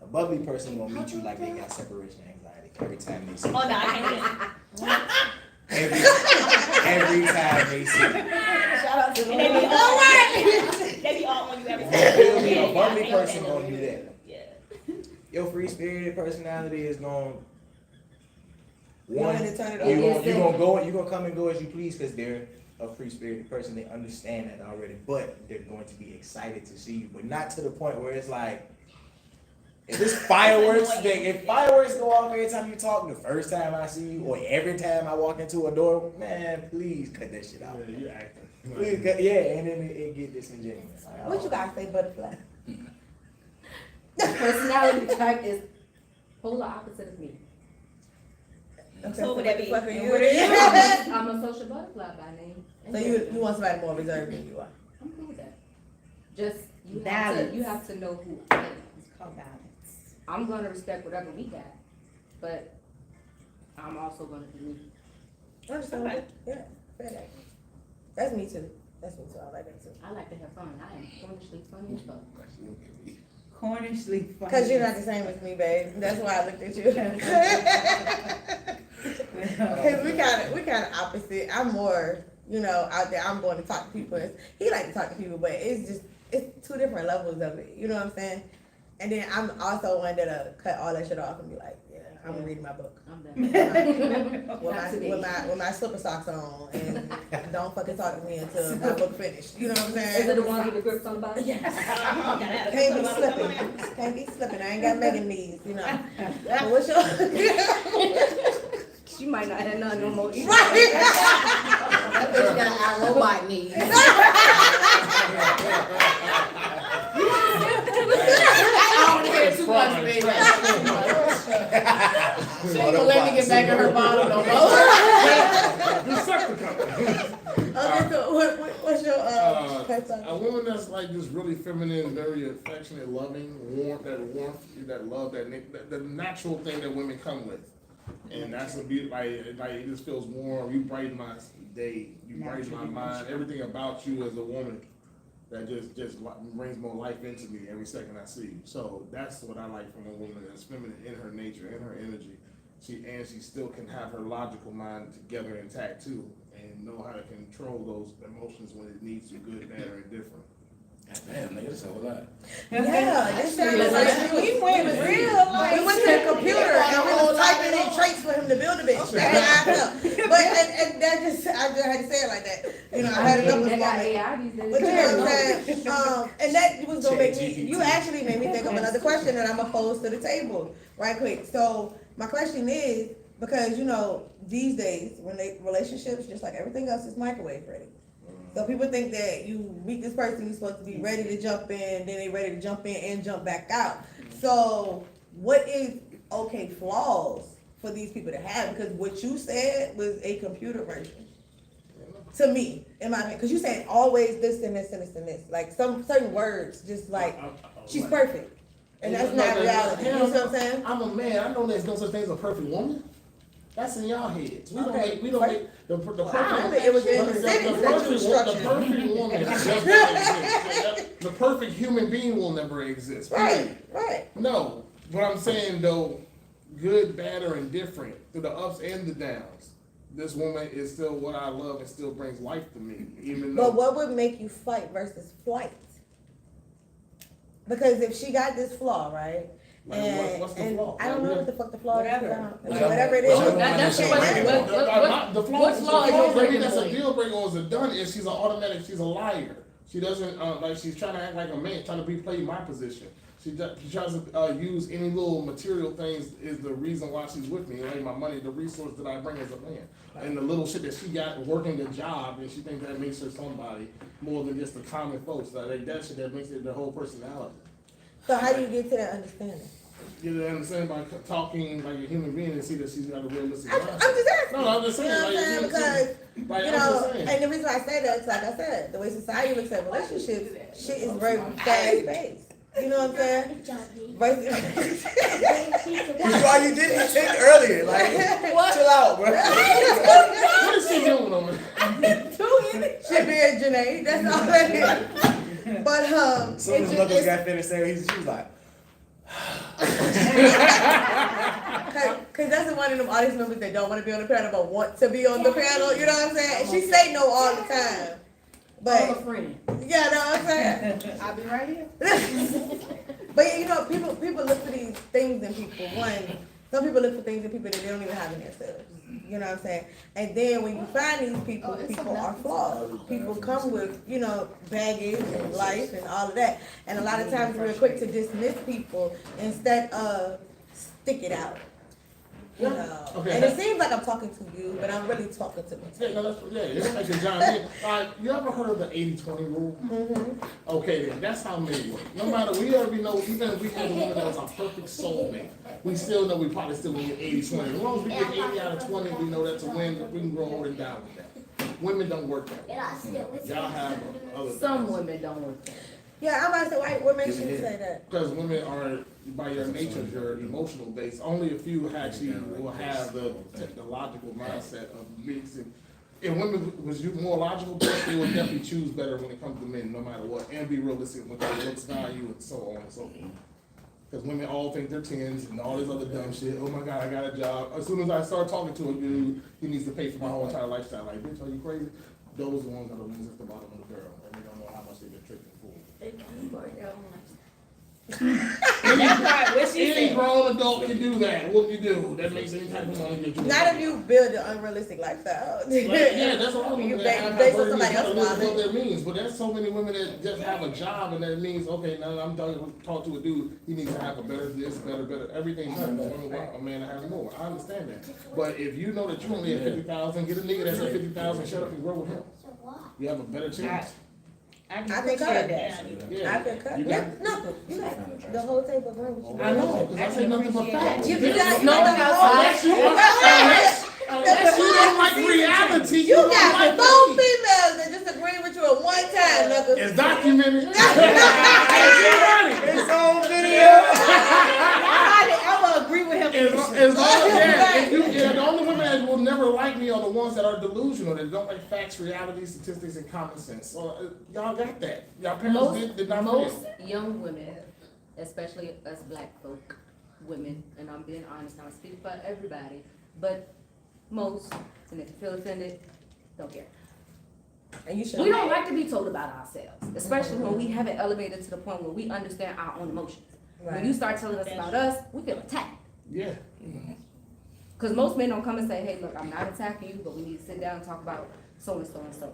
A bubbly person gonna meet you like they got separation anxiety every time they see you. Oh no, I can't do that. Every time they see you. Shout out to the And they be women. all, they be all on you every time. Feel me? Yeah, A bubbly I hate person that. gonna do that. Yeah. Your free spirited personality is gonna You want to turn it you on. gonna come and go as you please because they're a free spirited person. They understand that already, but they're going to be excited to see you, but not to the point where it's like if it's fireworks. If fireworks go off every time you talk, the first time I see you, or every time I walk into a door, man, please cut that shit out. Yeah, you acting. Please cut, yeah, and then it get disingenuous. Like, What you guys say, butterfly? Personality type is polar opposite of me. So would that be- What the fuck are you? I'm a social butterfly by name. So you want somebody more reserved than you are. I'm cool with that. Just, Balance. you have to know who I am. It's called balance. I'm gonna respect whatever we got, but I'm also gonna be me. Understandable. Yeah, fair enough. That's me too. That's me too. I like that too. I like to have fun. I am foolishly funny as fuck. Cornishly funny. Cause you're not the same as me, babe. That's why I looked at you. Cause we kind of opposite. I'm more, out there. I'm going to talk to people. He like to talk to people, but it's two different levels of it. You know what I'm saying? And then I'm also one that'll cut all that shit off and be like, yeah, I'm gonna read my book I'm done. with my slipper socks on, and don't fucking talk to me until my book finished. You know what I'm saying? Is it the one with the grips on the bottom? Can't be slipping. Can't be slipping. I ain't got Megan knees, But what's your? She might not have none no more. Either. Right. That bitch got a robot knees. I don't hear too much, baby. She ain't gonna let me get back in her bottle no more. Okay, so what's your A woman that's like just really feminine, very affectionate, loving, warmth, that love, the natural thing that women come with. And that's a beauty, like it just feels warm. You brighten my day, you brighten my mind. Everything about you as a woman that just brings more life into me every second I see you. So that's what I like from a woman that's feminine in her nature, in her energy. She still can have her logical mind together intact too, and know how to control those emotions when it needs to, good, bad, or indifferent. damn, nigga, that's a whole lot. Yeah, this sounded like we went real. We went to the computer and we was typing in traits for him to build a bitch. That's how I felt. But and that I just had to say it like that. I had enough of They got it. AI these days. But you know what I'm saying? And that was gonna make me. You actually made me think of another question that I'm gonna pose to the table right quick. So my question is, because these days relationships, just like everything else, is microwave ready. So people think that you meet this person, you're supposed to be ready to jump in, then they ready to jump in and jump back out. So what is flaws for these people to have? Because what you said was a computer version. To me, in my opinion, because you said always this and this and this and this. Like some certain words, just like she's perfect, and that's not reality. You know what I'm saying? I'm a man. I know there's no such thing as a perfect woman. That's in y'all heads. We don't Okay. make the perfect. I think it was in the sentence that you structured. The perfect woman just doesn't exist. The perfect human being will never exist. Period. Right. No, what I'm saying though, good, bad, or indifferent, through the ups and the downs, this woman is still what I love and still brings life to me, even But though. what would make you fight versus flight? Because if she got this flaw, right? Like, And, what's the and flaw? I don't know what the fuck the flaw Whatever. is. Whatever it is. That's Okay, what- I- The flaw, what flaw is your maybe breaking that's a point? deal breaker or is a done is she's a liar. She doesn't, like, she's trying to act like a man, trying to play my position. She tries to use any little material things is the reason why she's with me. It ain't my money, the resource that I bring as a man. And the little shit that she got working the job, and she thinks that makes her somebody more than just the common folks. Like that shit that makes it the whole personality. So how do you get to that understanding? You know what I'm saying? By talking like a human being and see that she's got a realistic I'm mindset. just asking. No, I'm just saying, You know what I'm like, saying? you- Because, Like, you I'm know, just saying. and the reason why I say that is, like I said, the way society looks at relationships, shit is very fast-paced. You know what I'm saying? Versus- Which is why you didn't take earlier. Like, chill out, bro. What is she doing on me? She being Janae, that's all that is. But, As soon as Knuckles it's- got finished saying, she was like, Cause that's one of them audience members that don't want to be on the panel but want to be on the panel, you know what I'm saying? And she say no all the time. But, friend. yeah, know what I'm saying? I'll be right here. But you know, people look for these things in people. One, some people look for things in people that they don't even have in themselves. You know what I'm saying? And then when you find these people, people are flawed. People come with, you know, baggage and life and all of that. And a lot of times we're quick to dismiss people instead of stick it out. You know. Okay. And it seems like I'm talking to you, but I'm really talking to Yeah, myself. no, it's like a John. You ever heard of the 80-20 rule? Mm-hmm. Okay, then that's how many. No matter, we already know, even if we had a woman that was our perfect soulmate, we still know we probably still win 80-20. As long as we get 80 out of 20, we know that's a win. We can grow old and down with that. Women don't work that way. Y'all have other. Some women don't work that. Yeah, I'm about to say, what makes you say that? Because women are, by your nature, you're emotional based. Only a few actually will have the logical mindset of mixing. If women was more logical based, they would definitely choose better when it comes to men, no matter what, and be realistic with their looks value and so on and so forth. Because women all think they're tens and all this other dumb shit. Oh my God, I got a job. As soon as I start talking to a dude, he needs to pay for my whole entire lifestyle. Like, bitch, are you crazy? Those are the ones that are losing at the bottom of the barrel, and they don't know how much they've been tricked and fooled. That's right, what she Any said. grown adult can do that. What do you do? That makes any type of money get you. Not if you build an unrealistic lifestyle. Yeah, that's what I'm You saying. based on somebody else's What knowledge. that means, but there's so many women that just have a job, and that means okay. Now I'm talk to a dude. He needs to have a better this, better everything. Women want a man to have more. I understand that, but if you know that you only at 50,000, get a nigga that's at 50,000. Shut up and grow with him. You have a better chance. I I can can appreciate cut. that. Yeah. I can cut. You Yeah, got- no, you got the whole table of room. I know, because I say nothing but facts. You got No one Unless you, unless you don't like reality, You don't got like four me. females that disagree with you at one time, Knuckles. It's documented. it's on video. I will agree with him. As long as the only women that will never like me are the ones that are delusional, that don't like facts, reality, statistics, and common sense. So y'all got that. Y'all parents did not Most fail. young women, especially us black folk, women, and I'm being honest, I'm speaking for everybody, but most, and if you feel offended, don't care. And you should. We don't like to be told about ourselves, especially when we haven't elevated to the point where we understand our own emotions. When you start telling us about us, we feel attacked. Yeah. Because most men don't come and say, hey, look, I'm not attacking you, but we need to sit down and talk about so and so and so.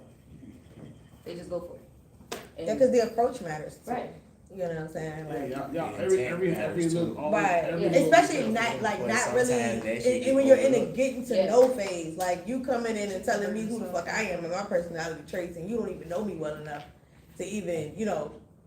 They just go for it. And- Yeah, because the approach matters. Too. Right. You know what I'm saying? Yeah, Like, y'all, every little, all, right. every Yeah. little Especially detail. not like But not really sometimes that shit and when you're in a overlooked. getting to Yeah. know phase. Like you coming in and telling me who the fuck I am and my personality traits, and you don't even know me well enough to even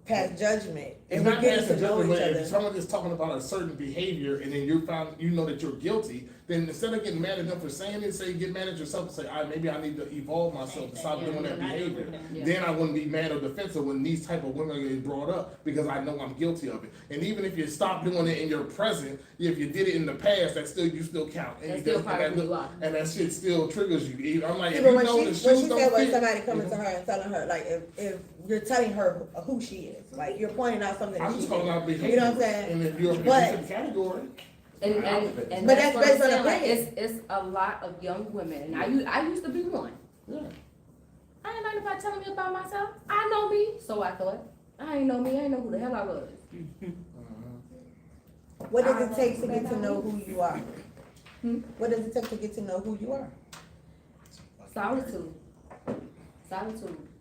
pass judgment. It's And not we're getting passing to know judgment, each but if other. someone is talking about a certain behavior and then you know that you're guilty, then instead of getting mad at them for saying it, say get mad at yourself and say, all right, maybe I need to evolve myself to stop doing that behavior. Yeah. Then I wouldn't be mad or defensive when these type of women get brought up because I know I'm guilty of it. And even if you stop doing it in your present, if you did it in the past, you still count. And That's still part of who you are. And that shit still triggers you. I'm like, Yeah, if but you when know she the when shoes she don't said when fit, somebody coming to her and telling her like if you're telling her who she is, like you're pointing out something that I'm she just calling did. out behavior. You know what I'm saying? And if you're in But- a category, And But that's that's what I'm based on saying, like, opinion. it's a lot of young women, and I used to be one. Yeah. I ain't like nobody telling me about myself. I know me, so I thought. I ain't know me, I ain't know who the hell I was. What does it take to get to know who you are? Hmm? What does it take to get to know who you are? Solitude.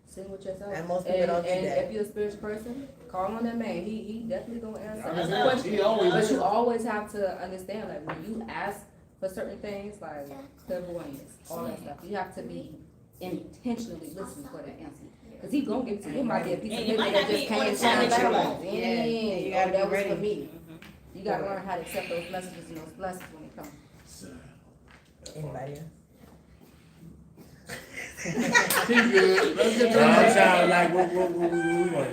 Sit with yourself. And most people don't do And that. if you're a spiritual person, call on that man. He definitely gonna answer I every mean, question. he always But is. you always have to understand, like, when you ask for certain things, like clairvoyance, all that stuff, you have to be intentionally listening for that answer. Cause he gonna give it to you. It might be a piece of And it paper might that not just be came on and the time sounded that you like, want. Yeah, you oh, gotta that be was for ready. me. You gotta learn how to accept those messages and those blessings when they come. Anybody else? He good. Let's get to I'm the trying like what we want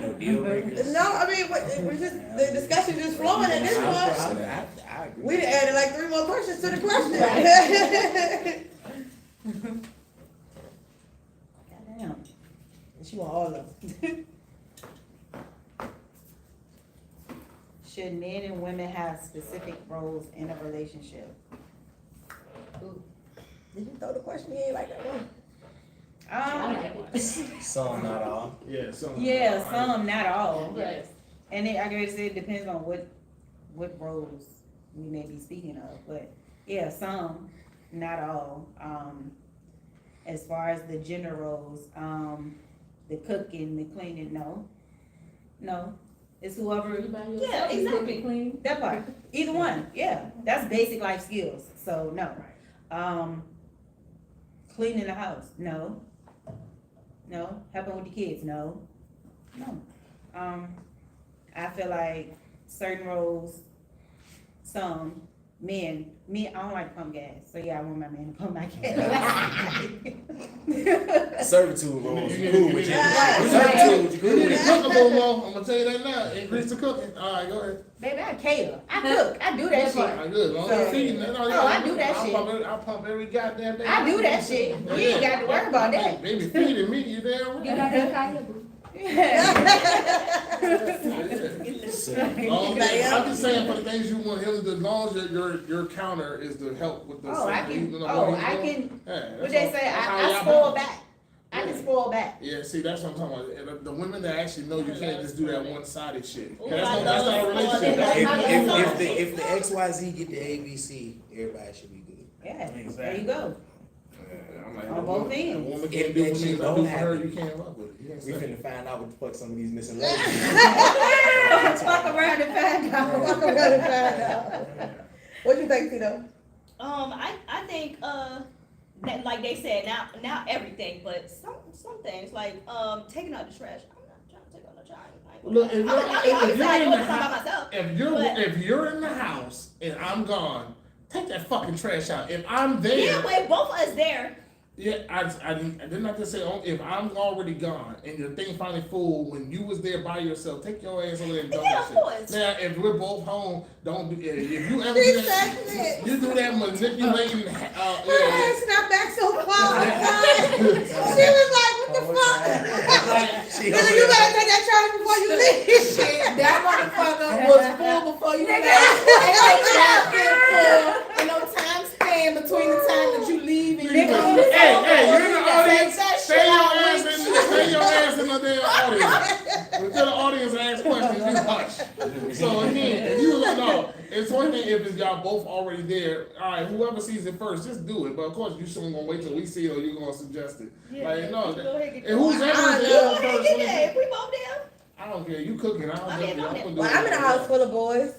to know, deal breakers. No, I mean, we're just, the discussion just flowing at this point. I agree. We done added like 3 more questions to the question. Goddamn. She want all of them. Should men and women have specific roles in a relationship? Did you throw the question? You ain't like that one. Some, not all. Yeah, some. Yeah, some, not all. Yes. And it, I guess it depends on what roles we may be speaking of, but yeah, some, not all. As far as the gender roles, the cooking, the cleaning, no. It's whoever, Yeah, exactly. Clean. that part, either one, yeah, that's basic life skills, so no. Cleaning the house, no. Helping with the kids, no. I feel like certain roles, some men, me, I don't like to pump gas, so yeah, I want my man to pump my gas. Servitude roles, You cool need- with you. Right. Servitude, you cool You need with to cook a little more. I'm gonna tell you that now. Increase the cooking. All right, go ahead. Baby, I cater, I cook, I do that All shit. right, good. Long as So- you're feeding that. Oh, I do that shit. I pump every goddamn day. I do that shit. You ain't got to worry about that. Baby, feeding me, you damn You right. got that kind of boo. I'm just saying for the things you want him to, as long as your counter is to help with the. Oh, I you can, know oh, what he's I doing. can, Yeah, what that's they all- say, that's how I y'all spoil balance. back. I can spoil back. Yeah, see, that's what I'm talking about. And the women that actually know you can't just do that one-sided shit. Ooh, That's I not a love relationship. spoiling. if the XYZ get the ABC, everybody should be good. Yeah, there Exactly. you go. I'm like, On both ends. A woman If can't do that for me, shit what I don't do for her, happen, you can't fuck with it. You can't We say. finna find out what the fuck some of these missing ladies. Fuck around and find out. Welcome to the find out. What you think, Tito? I think that, like they said, now everything, but some things like taking out the trash. I'm not trying to take out the trash. Look, if you're in the by house, myself. if you're in the house and I'm gone, take that fucking trash out. If I'm there, Yeah, wait, both of us there. yeah, I didn't have to say if I'm already gone and your thing finally full when you was there by yourself, take your ass over there and dump Yeah, that of shit. course. Now, if we're both home, don't do if you ever do She's that, passionate. you do that manipulating. Her head snapped back so far. She was like, what the fuck? Nigga, you better take that trash before you leave. That motherfucker was full before you left. And no time span between the time that you leave and you Hey, you're in the audience. That Stay shit your out ass with in the damn audience. Until the audience asks questions, you hush. So again, if you no, it's one thing if it's y'all both already there. All right, whoever sees it first, just do it. But of course, you shouldn't gonna wait till we see it or you gonna suggest it. Like no, Go ahead, get and who's Go ever ahead, there get first? there. If we both there. I don't care. You cooking? I don't I mean, care. I'm I'm Well, I'm in a house full of boys.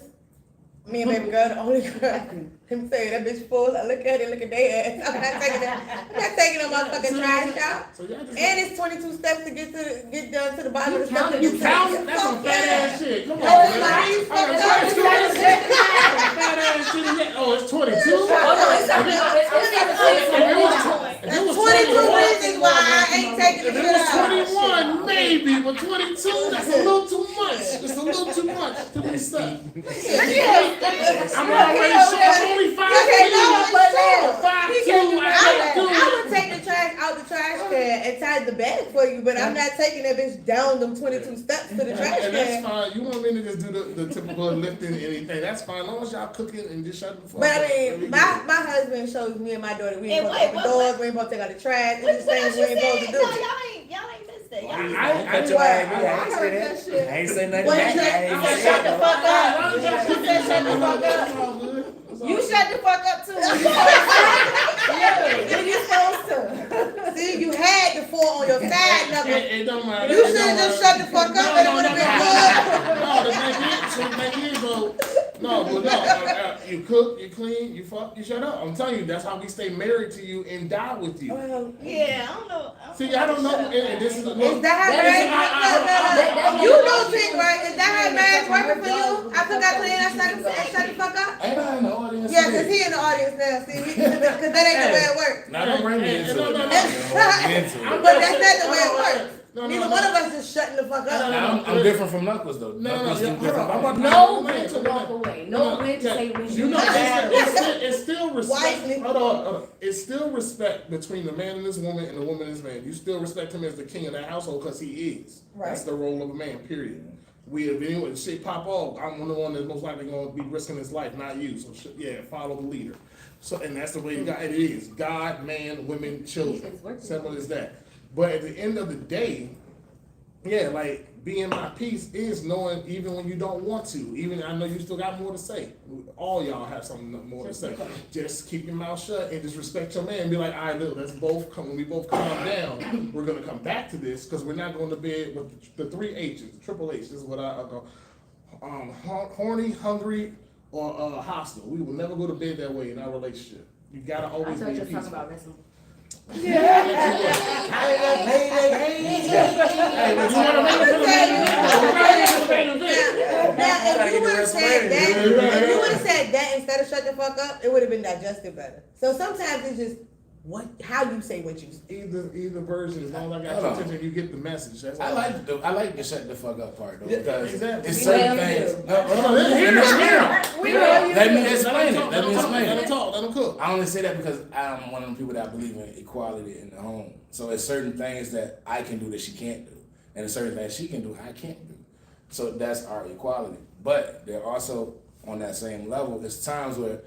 Me and baby girl, the only girl. Him say that bitch full. I look at it, look at their ass. I'm not taking no motherfucking trash out. So y'all just And it's 22 steps to get down to the bottom of the steps. counted. you count? That's some fat ass shit. Come on, No, it's man. not. You I got fucking fat ass shit in there. Oh, it's 22. If it was 22 21, reasons why I ain't taking if the it shit out. was 21, maybe, but 22, that's a little too much. It's a little too much to be stuck. I'm only 5'2". Okay, no, but no. 5'2", I can't do I it. would take the trash out the trash can and tied the bag for you, but I'm not taking that bitch down them 22 steps to the trash And that's can. fine. You want me to just do the typical lifting and anything? That's fine. As long as y'all cooking and just shut the fuck But up. I mean, my husband shows me and my daughter we ain't Hey, supposed to open wait, doors, we ain't supposed to take out the trash, What it's just things else we you ain't supposed to said? do. No, y'all ain't missed it. Y'all I ain't say nothing What back. you say? I ain't You say shut the nothing. fuck up. You said shut the fuck up. You shut the fuck up too. When you supposed to. See, you had the 4 on your side number. It don't matter. You It should don't have just matter. shut the fuck up and it would have been good. No, the thing is, though, you cook, you clean, you fuck, you shut up. I'm telling you, that's how we stay married to you and die with you. Well, Yeah, I don't know. See, I don't know, and this is is that how marriage works? You know Tink, right? Is that how marriage working for you? I cook, I clean, I shut the fuck up? Ain't I in the audience? Yeah, cause he in the audience now, see, because that ain't the way it works. Now don't bring me into it. No, no, no. But that's not the way it works. No, Neither one of us is shutting the fuck up. I'm different from Knuckles though. No, Knuckles no, do different. hold on. Know when to walk away. Know when to say when You know, it's still Wisely. respect. Hold on. It's still respect between the man and this woman and the woman and this man. You still respect him as the king of that household because he is. Right. That's the role of a man, period. If anyone shit pop off, I'm the one that's most likely going to be risking his life, not you. So follow the leader. So, and that's the way it is. God, man, women, children. Simple as that. But at the end of the day, yeah, like being my peace is knowing even when you don't want to. Even I know you still got more to say. All y'all have something more to say. Just keep your mouth shut and just respect your man. Be like, all right, look, let's both come. When we both calm down, we're gonna come back to this because we're not going to bed with the 3 H's, the triple H. This is what I know. Horny, hungry, or hostile. We will never go to bed that way in our relationship. You gotta I always thought be you were talking peaceful. about wrestling. Now, if you would have said that instead of shut the fuck up, it would have been digested better. So sometimes it's just how you say what you say. Either version, as long as I got your attention, you get the message. That's I all. like the shut the fuck up part though, Yeah, because exactly. it's We certain will things. do. Let me explain it. Let them talk. Let them cook. I only say that because I'm one of them people that believe in equality in the home. So there's certain things that I can do that she can't do, and there's certain things she can do I can't do. So that's our equality. But they're also on that same level. There's times where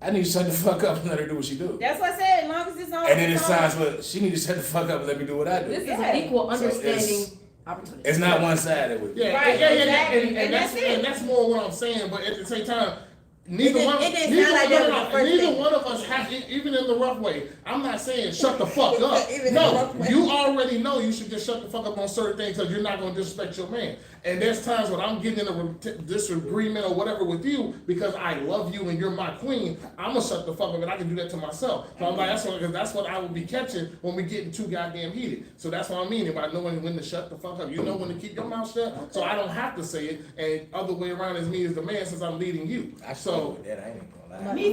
I need to shut the fuck up and let her do what she do. That's what I said, as long as it's on. And then there's times where she needs to shut the fuck up and let me do what I do. This is an equal So understanding opportunity. It's not one-sided with me. Yeah, Right, exactly. and that's it. that's more what I'm saying. But at the same time, neither It one didn't sound like that was the first neither thing. one of us have, even in the rough way. I'm not saying shut the fuck up. Even in the No, rough way. you already know you should just shut the fuck up on certain things because you're not going to disrespect your man. And there's times when I'm getting in a disagreement or whatever with you because I love you and you're my queen. I'm gonna shut the fuck up and I can do that to myself. So I'm like, that's what I will be catching when we get too goddamn heated. So that's what I mean by knowing when to shut the fuck up. You know when to keep your mouth shut, so I don't have to say it. And other way around is me as the man since I'm leading you. I So struggle with that. I ain't gonna lie. Me too.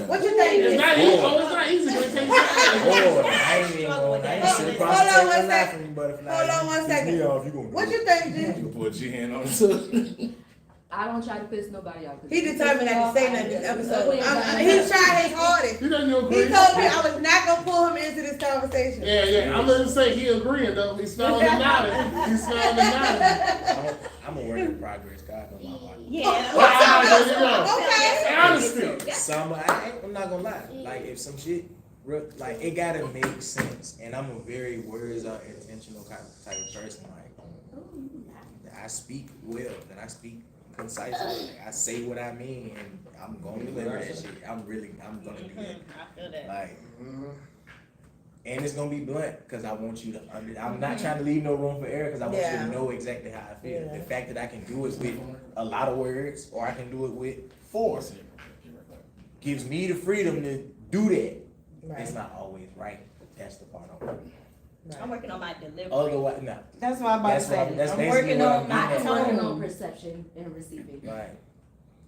What you think? it's not easy. Oh, it's not easy, but it takes time. I ain't even gonna. I ain't sitting Hold across on the one table sec. laughing at me, but if not, Hold on one piss second. me off, you gonna do What it. you think, G? You can put your hand on it too. I don't try to piss nobody off. He determined not to say nothing this episode. He tried his hardest. You know you He agree. told me I was not gonna pull him into this conversation. Yeah. I'm gonna say he agreeing though. He's smiling and nodding. He's smiling and nodding. I'm a work in progress. God knows my heart. Yeah. There you go. Okay. Honesty. I'm not gonna lie. Like if some shit, like it gotta make sense. And I'm a very words are intentional type of person. Like I speak well and I speak concisely. Like, I say what I mean and I'm gonna deliver that shit. I'm gonna do that. I feel that. Like. And it's gonna be blunt because I want you to I'm not trying to leave no room for error because I want you to know exactly how I feel. Yeah. The fact that I can do it with a lot of words or I can do it with 4 gives me the freedom to do that. Right. It's not always right. That's the part I'm working I'm working on my delivery. on. Otherwise, no. That's what I'm about to say. That's I'm basically working what on my I'm Working on tone. perception and receiving. Right.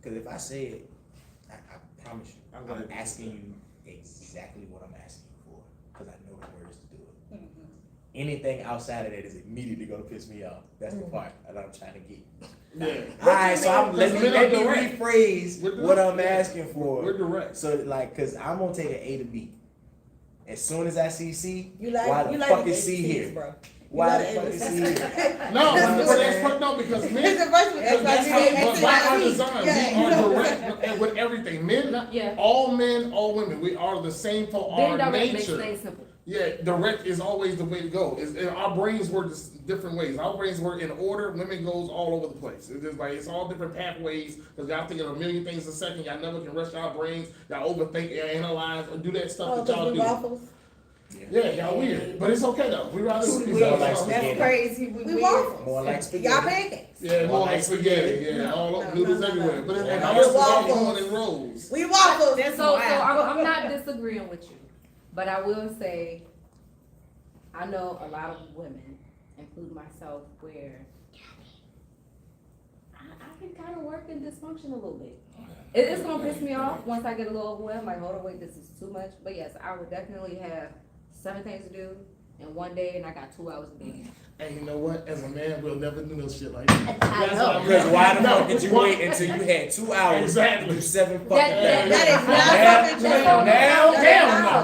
Because if I say it, I promise you, I'm asking you exactly what I'm asking for because I know the words to do it. Mm-hmm. Anything outside of that is immediately gonna piss me off. That's the part that I'm trying to get. Yeah. Alright, so let me direct. rephrase We're what direct. I'm asking for. We're direct. So like, cause I'm gonna take an A to B. As soon as I see C, You like why the you like fuck the is C ABCs, here? bro. Why the You fuck like is the C here? ABCs. No, no, because It's men, the first one. because that's how, by our design, Yeah, we are direct with everything. Men, Yeah. all women, we are the same for Being our direct makes nature. things simple. Yeah, direct is always the way to go. And our brains work different ways. Our brains work in order. Women goes all over the place. It's just like it's all different pathways because y'all think of a million things a second. Y'all never can rush y'all brains. Y'all overthink, y'all analyze, or do that stuff Oh, that y'all because we do. waffles. Yeah, y'all weird, but it's okay though. We rather More like That's spaghetti. crazy. We waffles. More like Y'all spaghetti. pancakes. Yeah, more like spaghetti. Yeah, No, all no, noodles no, no, everywhere. no, But it's no, and no. ours is We're all waffles. going in rolls. We waffles. That's So wild. I'm not disagreeing with you, but I will say, I know a lot of women, including myself, where I can kind of work in dysfunction a little bit. It's gonna piss me off once I get a little overwhelmed, like, hold on, wait, this is too much. But yes, I would definitely have 7 things to do in one day, and I got 2 hours a day. And you know what? As a man, we'll never do no shit like that. I That's know. what I'm Because why the No, fuck did you why- wait until you had 2 hours Exactly. to do 7 fucking That things? That is not fucking true.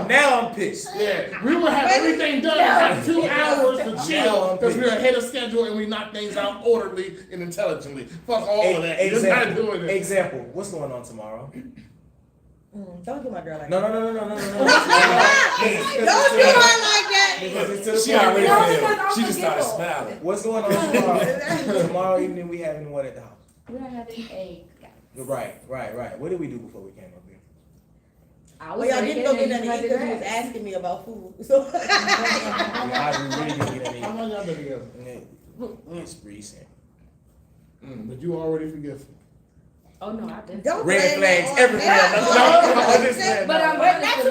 Now I'm pissed. Yeah, we will have everything done in like 2 hours to chill because we're ahead of schedule and we knock things out orderly and intelligently. Fuck all of that. You're not doing it. Example, what's going on tomorrow? Don't do my girl like No. that. No. Don't do her like that. Because it's to the She point already where- No, because failed. I'm She just started forgetful. smiling. What's going on tomorrow? Tomorrow evening we having what at the house? We're having a. Right. What did we do before we came up here? I Well, was y'all didn't go drinking get and nothing to eat you because you was had to asking me about food. So I really didn't get any. How long y'all been together? It's recent. But you already forgive. Oh, no, I've been. don't Red blame flags it on everywhere. her. But I'm But honest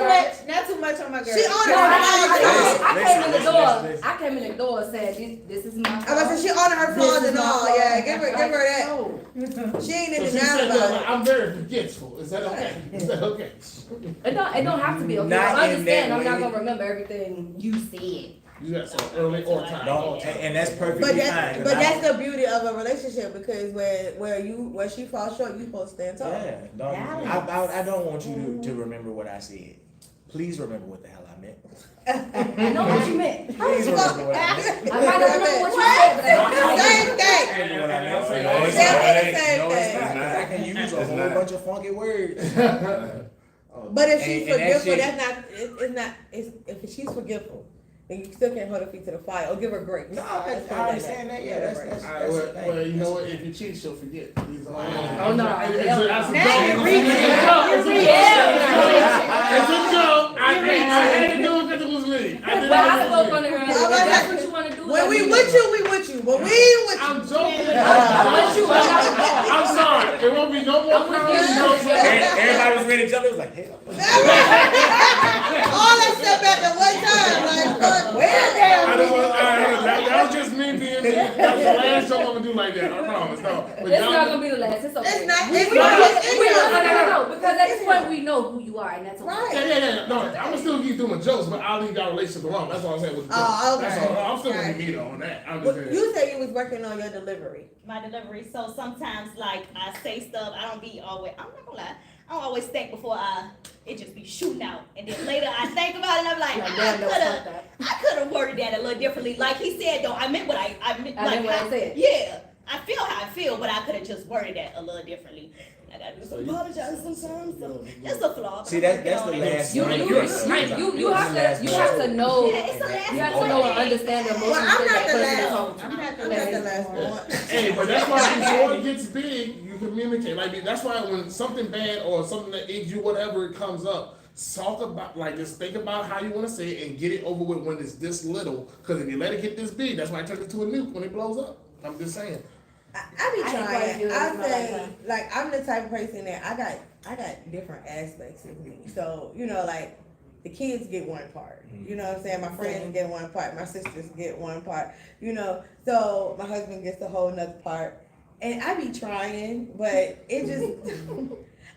not too much on my girl. She on No, her I came in the door. Listen. I came in the door saying, this is my I was fault. say she honored her flaws This is and my all. fault. Yeah, give her that. No. She ain't in So she denial said, about "Look, it. I'm very forgetful. Is that okay? Is that okay? It don't have to be okay. Not I in understand. that I'm not way. gonna remember everything you said. You got some early or time. Don't, and that's perfectly But fine. that's the beauty of a relationship because where she falls short, you supposed to stand tall. Yeah, I don't want you to remember what I said. Please remember what the hell I meant. I know what you meant. Please remember what I meant. I might not remember what you said, but I Same thing. Remember what I meant. No, it's Same not. thing, same No, it's thing. not. I can use a It's whole not. bunch of funky words. But if she's And that forgetful, shit- that's not. It's not. If she's forgetful, then you still can't hold her feet to the fire or give her grace. No, I understand that. Yeah, that's All right, well, you know what? If you cheat, she'll forget. These are Oh, no. That's a Now you're joke. reaching. It's a joke. Yeah. It's a joke. I had to do it because it was me. I did Well, I it spoke because on it the was ground. me. If that's what you wanna do. When let we me with know. you, we with you. But we ain't with you. I'm joking. I'm with you. I'm sorry. There won't be no more I'm with you. jokes. Everybody was ready to jump. It was like, hell. All that stuff back at one time. Like, fuck, where I don't want, that was just me being me. That's the last joke I'm gonna do like that. I promise. No. But It's y'all- not gonna be the last. It's okay. It's not. We It's know. not. No. Because at this point we know who you are, and that's okay. Right. Yeah. No, I'm gonna still keep doing jokes, but I'll leave y'all relationship alone. That's all I'm saying with the jokes. Oh, okay. That's all. I'm still gonna Right. be mean on that. I'm just Well, saying. you said you was working on your delivery. My delivery. So sometimes, like, I say stuff, I don't be always, I'm not gonna lie, I don't always think before it just be shooting out. And then later I think about it and I'm like, Like, I damn, no, fuck coulda, that. I coulda worded that a little differently. Like he said though, I meant what I meant. I meant what I said. Yeah, I feel how I feel, but I coulda just worded that a little differently. I gotta do some apologize sometimes, so that's a flaw. but See, I'm that's working on the it. last. You have to know. Yeah, it's the last You have to know and understand the emotions Well, I'm that not that the person last. is talking to. I'm not the last one. Hey, but that's why before it gets big, you communicate. Like that's why when something bad or something that aches you, whatever it comes up, talk about just think about how you want to say it and get it over with when it's this little. Because if you let it get this big, that's why it turns into a nuke when it blows up. I'm just saying. I be I ain't quite trying. feel I this in my say, lifetime. like, I'm the type of person that I got different aspects of me. So, like, the kids get one part. You know what I'm saying? My friends get one part. My sisters get one part. So my husband gets a whole nother part. And I be trying, but it just,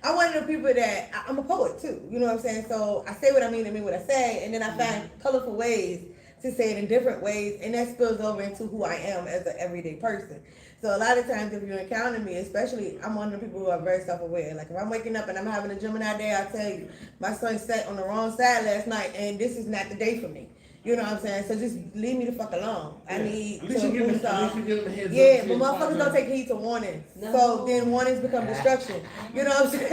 I'm one of the people that, I'm a poet too. You know what I'm saying? So I say what I mean and mean what I say. And then I find colorful ways to say it in different ways. And that spills over into who I am as an everyday person. So a lot of times if you encounter me, especially I'm one of the people who are very self-aware. Like if I'm waking up and I'm having a Gemini day, I tell you, my son sat on the wrong side last night and this is not the day for me. You know what I'm saying? So just leave me the fuck alone. I need At least to you give move them some. a heads Yeah, up. but motherfuckers don't take heed to warnings. No. So then warnings become destruction. You know what I'm saying?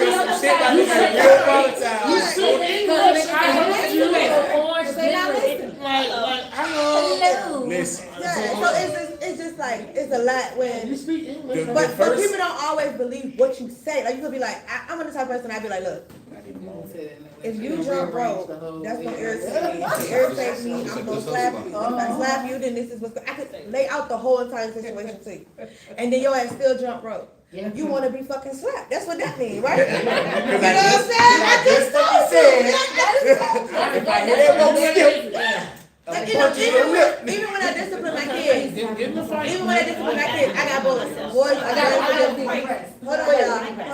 Just sit back and say, real volatile. You speak English, I heard you. Like, I know. Listen. Yeah, so it's just like, it's a lot when. You speak English. But people don't always believe what you say. Like you could be like, I'm the type of person I'd be like, look, if you jump rope, that's gonna irritate me. If it irritates me, I'm gonna slap you. If I slap you, then this is what's I could lay out the whole entire situation to you. And then your ass still jump rope. You wanna be fucking slapped. That's what that means, right? You know what I'm saying? I just If I hear that rope skip, like, even when I discipline my kids, even when I discipline my kids, I got boys. Boys are very forgiving. Hold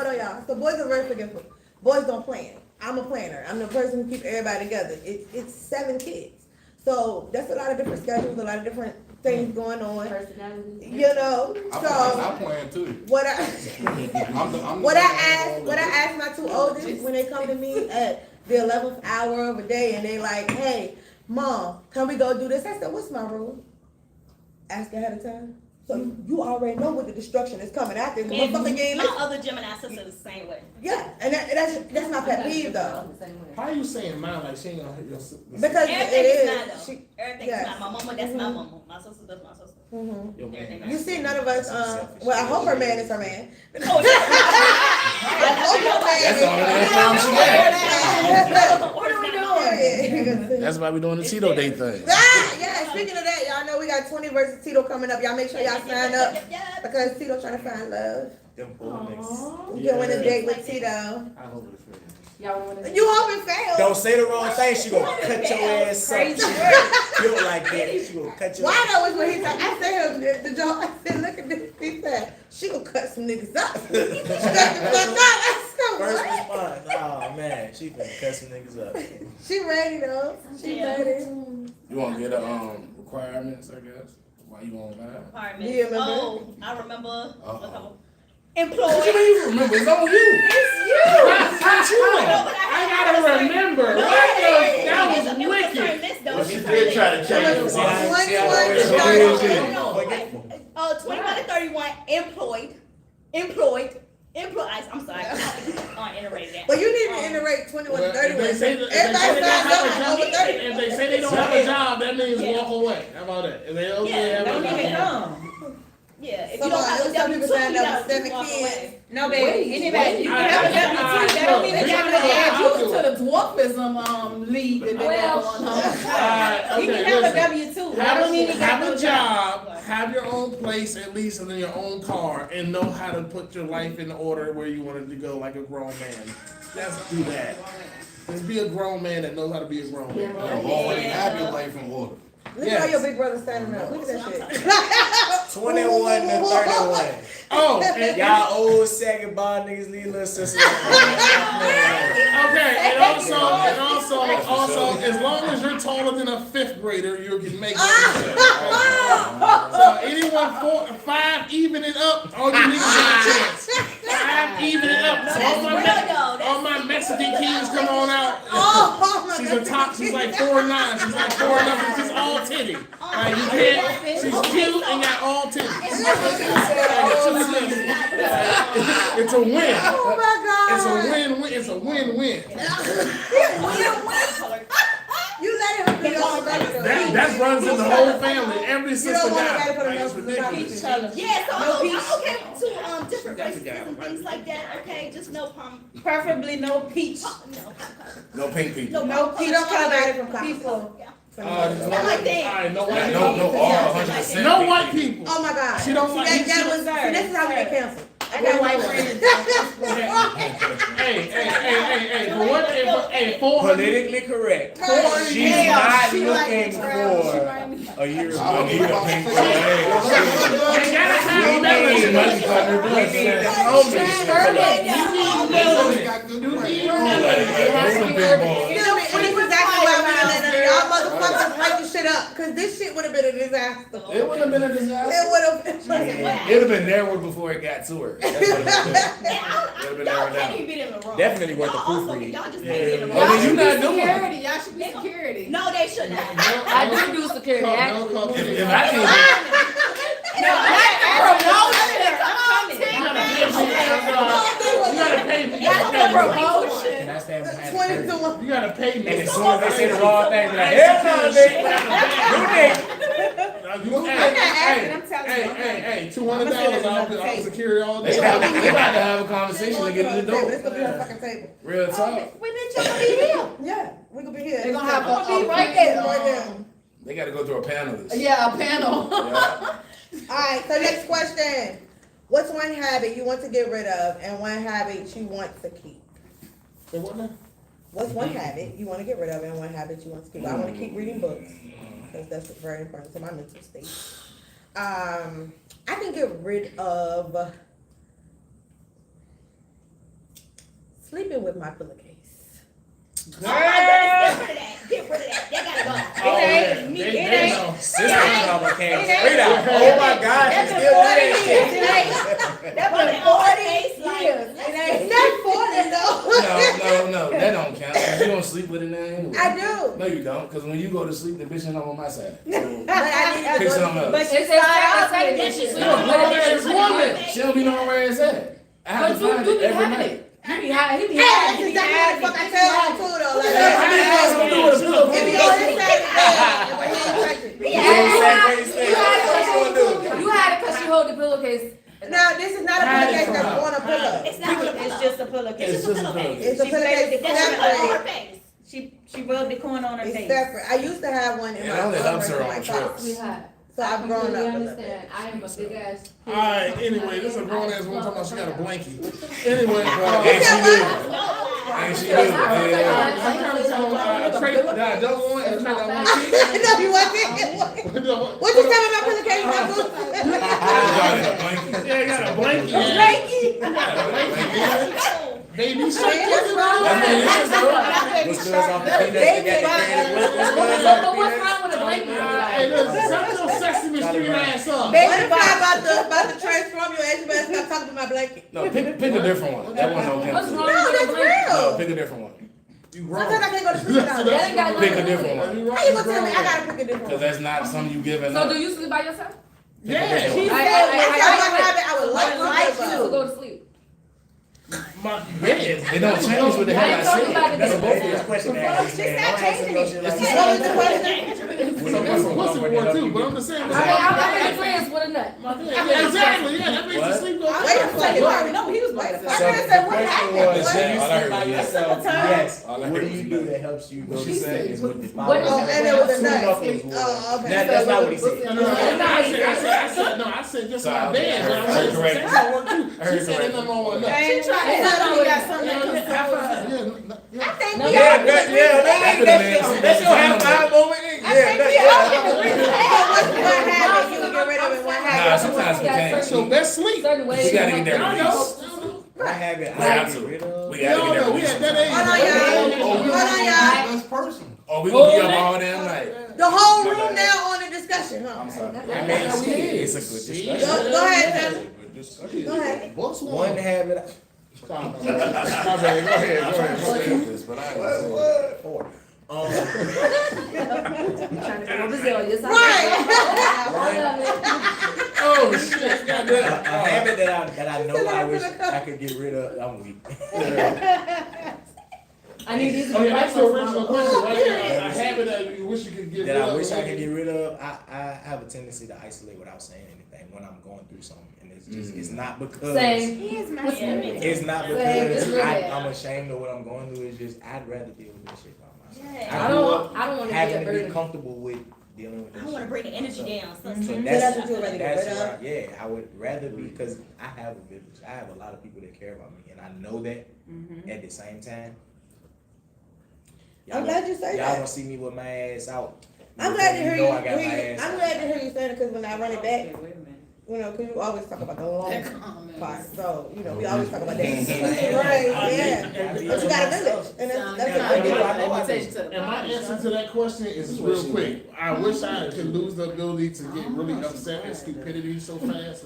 on, y'all. So boys are very forgiving. Boys don't plan. I'm a planner. I'm the person who keeps everybody together. It's 7 kids. So that's a lot of different schedules, a lot of different things going on. Personality. You know, so I plan too. what I ask my 2 oldest when they come to me at the 11th hour of a day and they like, hey, Mom, can we go do this? I said, what's my rule? Ask ahead of time. So you already know what the destruction is coming after. And Motherfucker ain't my listen. other Gemini sister the same way. Yeah, and that's my pet peeve though. How are you saying mine like she ain't gonna hit your sister? Because Everything it is is. mine though. Everything yes. is mine. My mama, that's my mama. My sister, that's my sister. Everything You mine. see, none of us. Well, I hope her man is her man. Oh, I hope her man That's all What are we doing? That's why we doing the Tito Day thing. Yeah, speaking of that, y'all know we got 20 versus Tito coming up. Y'all make sure y'all sign up because Tito trying to find love. them old niggas. You can win a date with Tito. I hope it's fair. Y'all want to? You hope it fails. Don't say the wrong thing, she gonna cut your ass up. She built like that, she gonna cut your Why ass though is what he said. I said the joke. I said, look at this. He said she gonna cut some niggas up. She cut the fuck up. I said, First what? response, oh man, she finna cut some niggas up. She ready though. She Yeah. ready. You want to get a requirements, I guess. Why you want that? Apartment. You remember? Oh, I remember. Uh-oh. Employed. What you mean you remember? It's on you. I gotta remember. That was wicked. Well, she did try to change it. See how always did. 21 to 31, employed. I'm sorry. I iterated that. But you need to iterate 21 to 31. If they say they don't have a job, that means walk away. How about that? If they don't Yeah, have Don't a even job. come. Yeah, if Some you don't have a people W-2, signed you up gotta with 7 just walk kids. away. No, baby, anybody, you can have a W-2, that don't mean that Y'all you're gonna add gonna you to the dwarfism league that they got going on. You can have a W-2, that don't mean you got Have no a job. job, have your own place at least, and then your own car, and know how to put your life in order where you want it to go like a grown man. Let's do that. Just be a grown man that knows how to be a grown man. You already have your life in order. Look at how your big brother standing up. Look at that shit. 21 to 31. Oh, and Y'all old second bond niggas need little sisters. okay, and also, as long as you're taller than a 5th grader, you can make that. So anyone 5 even it up, all you niggas got a chance. 5 even it up. So all my Mexican kids come on out. She's a top. She's like 4'9". She's like 4'11". She's all titty. Like you can't. She's cute and got all titties. It's a win. Oh my God. It's a win-win. It's a win-win. You let him be all brother. That runs in the whole family. Every You sister don't want got to it. put Like, a it's ridiculous. Yeah, so No peach. I'm okay to different races and things like that. Okay, just no Preferably no peach. No pink people. No peach You don't come about it from colored people. Alright, like that. alright, no white No, people. no, all 100%. No white people. Oh my God. She don't like- See, this is how we get canceled. I got white friends. Hey, for what? Hey, for Politically correct. She's not looking for a European pink You gotta have melons. We need the homies. And this is exactly why we don't let none of y'all motherfuckers write the shit up. Cause this shit would have been a disaster. It wouldn't have been a disaster. It would have. It would have been narrowed before it got to her. That's what it would have been. It would have been Y'all narrowed can't down. even be in the wrong. Definitely worth the Y'all also- proofread. Y'all just Yeah. can't be in the Well, wrong. then you not doing it. Security, y'all should be security. No, they should not. I do security, actually. If I can't No, I'm coming. You gobe pay me. You gotta pay me. Promotion. Can I stand behind 20 the to curtain? 1. You gotta pay me. And as soon as they say the wrong thing, be like, hell no, nigga. I'm not asking, I'm telling you. Hey, $200. I'll security all They day. about to have a conversation to get in the This door. gonna be her fucking table. Real talk. We been just be here. Yeah, we gonna be here. They're gonna have It's a right there, right there. They got to go through a panelist. Yeah, a panel. Yeah. Alright, so next question. What's one habit you want to get rid of and one habit you want to keep? Say what now? What's one habit you want to get rid of and one habit you want to keep? I want to keep reading books because that's very important to my mental state. I can get rid of sleeping with my pillowcase. Oh my goodness, get rid of that. Get rid of that. They gotta go. Oh, yeah. It ain't. Sister Mama came straight out. Oh my God, she still doing that That's But been it always 40 tastes like- years. It ain't. Not 40 though. No, that don't count. 'Cause you don't sleep with it now anyway. I do. No, you don't. Because when you go to sleep, the bitch ain't on my side. So, But I need to pick go something to else. But It's she a started side off she's She don't know where it's woman. She don't be knowing where it's at. I have to find it every night. He be high, he be Hey, high. that's exactly what the fuck I tell you too though. Like, How many guys gonna do with a pillow? if he on his side of the bed, but he ain't touching. You know what I'm saying? You had it because she hold the pillowcase. Now this is not a pillowcase that's on a pillow. It's not a It's just a pillowcase. It's just a pillowcase. It's a She pillowcase played the separate. Her face. She rubbed the corn on her It's face. separate. I used to have one in Yeah, my it only helps her my on car. trips. Sweetheart. So I've grown completely up a little understand. bit. I am a big ass. Alright, anyway, this is a grown ass woman talking about she got a blankie. Anyway, And she do. And she do. I'm Yeah. trying to tell them, trade that I don't want and trade that I want to keep. No, you wasn't. What you tell me about pillowcase, my boo? Yeah, I got a blankie. Baby, straight That's what it is, though. What's good off the peanuts? They got the credit. What's good off But the what's peanuts? wrong with a blanket? Hey, listen, shut your Sesame Street ass up. What if I about to transform you and you better stop talking to my blanket? No, pick a different one. That one don't What's count. wrong No, with a that's blanket? No, real. pick a different one. You wrong. Sometimes I can't go to sleep without That it. ain't got Pick a nothing to do different with it. one. How you gonna tell me I gotta pick a different Because one? that's not something you giving So up. do you sleep by yourself? Yeah. She I- said, I- what's I- my habit? I would like To to. go to sleep. My bed. It don't change with the I hell ain't I talking said. about That's a the bogus question to ask. She's not changing it. It's the What was the same. question? So that's a pussy war too, but I'm just saying. I mean, I'm not friends with a nut. Yeah, exactly. Yeah, that makes you What? sleep. Wait a second. You already know he was Wait a like, second. So the question was, What? when you All I sleep heard by was yes. yourself, yes, All I what heard do was you do yes. that helps you go to She sleep? said- Is with the What is Oh, and it was a Two nut. knuckles will- Oh, okay. That's not what he said. I said just my bed. But I'm saying correct. sex don't work too. I heard She said correct. ain't nothing wrong with that. She tried to tell me got something that concerns her. I think No, we Yeah, all that, yeah, that's your half-time moment. Yeah, What's one habit you would get rid of and one Nah, habit? sometimes we can't. So best sleep. Certain ways. We gotta get you that have to- release. I have it. We have to. We gotta get that We release. at that age. Hold on, y'all. Hold on, y'all. Best person. Oh, we gonna be up all damn night. The whole room now on the discussion, huh? I'm sorry. I mean, it's a good discussion. Go ahead, Tim. Go ahead. Books One habit. My bad. Go ahead. This, but I ain't gonna say it. Four. Trying to throw Brazil, yes, Right. I love it. Oh shit. A Goddamn. habit that I know I wish I could get rid of. I'm weak. I need these. Oh yeah, that's the original question right there. A habit that you wish you could get rid That of. I wish I could get rid of. I have a tendency to isolate without saying anything when I'm going through something, and it's just it's not because Same. He is my Same. son. it's not Same. because It's really bad. I'm ashamed of what I'm going through. It's just I'd rather deal with this shit by myself. Yeah. I grew don't up want to be a having to be burden. comfortable with dealing with this. I want to shit bring the by energy myself. down. So that's what you would rather get that's rid of? why- yeah, I would rather be because I have a village. I have a lot of people that care about me, and I know that. At the same time, I'm glad you say y'all that. gonna see me with my ass out. I'm glad to hear you. know I got my ass I'm out. glad to hear you saying it because when I run it back, Okay, wait a minute. you know, because you always talk about the long That comment. part. So, you know, we always talk about that. Mhm. Right, yeah. But you got a village. And it's That's got not an good. invitation to the And my party, answer so. to that question is real quick. I wish I could lose the ability to get really upset at stupidity so fast.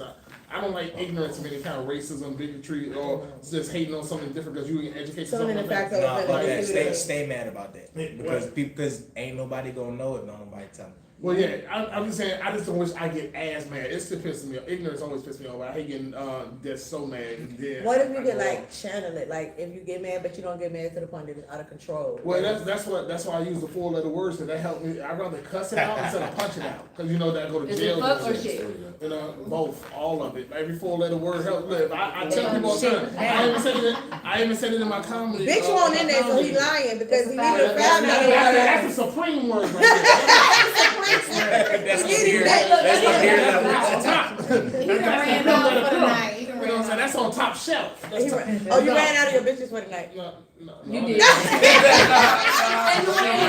I don't like ignorance of any kind of racism, bigotry, or just hating on something different because you can educate Something in the someone. fact No, of fuck it. that. Stay mad about that. Because ain't nobody gonna know if nobody tell them. Well, yeah, I'm just saying, I just don't wish I get as mad. It still pisses me off. Ignorance always pisses me off. I hate getting just so mad. Yeah, What if you could like channel it? Like if you get mad, but you don't get mad to the point that it's out of control. Well, that's why I use the 4-letter words, and that helped me. I'd rather cuss it out instead of punch it out, because you know that I go to Is jail. it fuck or doing shit? You know, both, all of it. Every 4-letter word helps. Look, I tell people all the time. I even said it in my comedy. Bitch won't in there, so he lying because he needs to found out. That's the supreme word right there. That's gonna hear. That's gonna hear level. That's on top. He done ran out for the night. He done You know what I'm ran saying? That's on top shelf. That's top. Oh, you ran out of your bitches for the night. No. You did.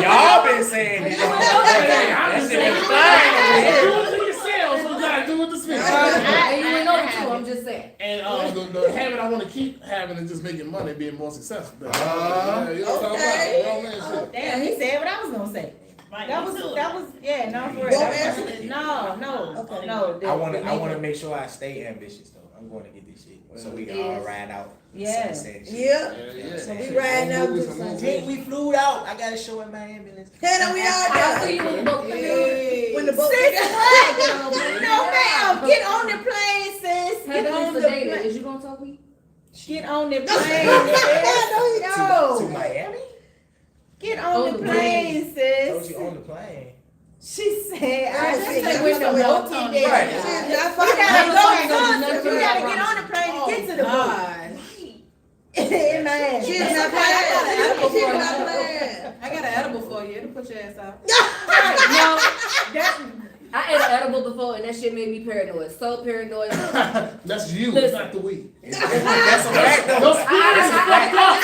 Y'all been saying it. That's in the thing. Do it to yourselves. What you gotta do with the speech. And you went over too, I'm just saying. And the habit I want to keep having is just making money, being more successful. You know what I'm Okay. talking about? You know what I'm saying? Damn, he said what I was gonna say. Right, That me was, too. yeah, no, for real. Go That was- answer. No, Okay. no. I wanna make sure I stay ambitious though. I'm going to get this shit so we can all Yes. ride out. Yeah. Sunset shit. Yeah. Yeah. So we riding out to Some movies, Then we flew out. I got a show in my ambulance. Hannah, we all I'll see done. you when the boat When the boat No, ma'am, get on the plane, sis. Get on Heavenly the sedated. plane. Is you gonna talk me? Get on the plane, sis. To No. Miami? Get on the plane, Told sis. you on the plane. She said, I I just just said said we we don't can know both what get Right. there. She's not You fucking gotta Nothing go, gonna do you nothing gotta to get that on the plane to get to the boat. God. In Miami. She's not playing. She's not playing. I got an edible for you. It'll put your ass out. No, That, I ate an edible before and that shit made me paranoid. So paranoid. That's you, Listen. not the weed. That's a fact though. Those spirits are fucked up.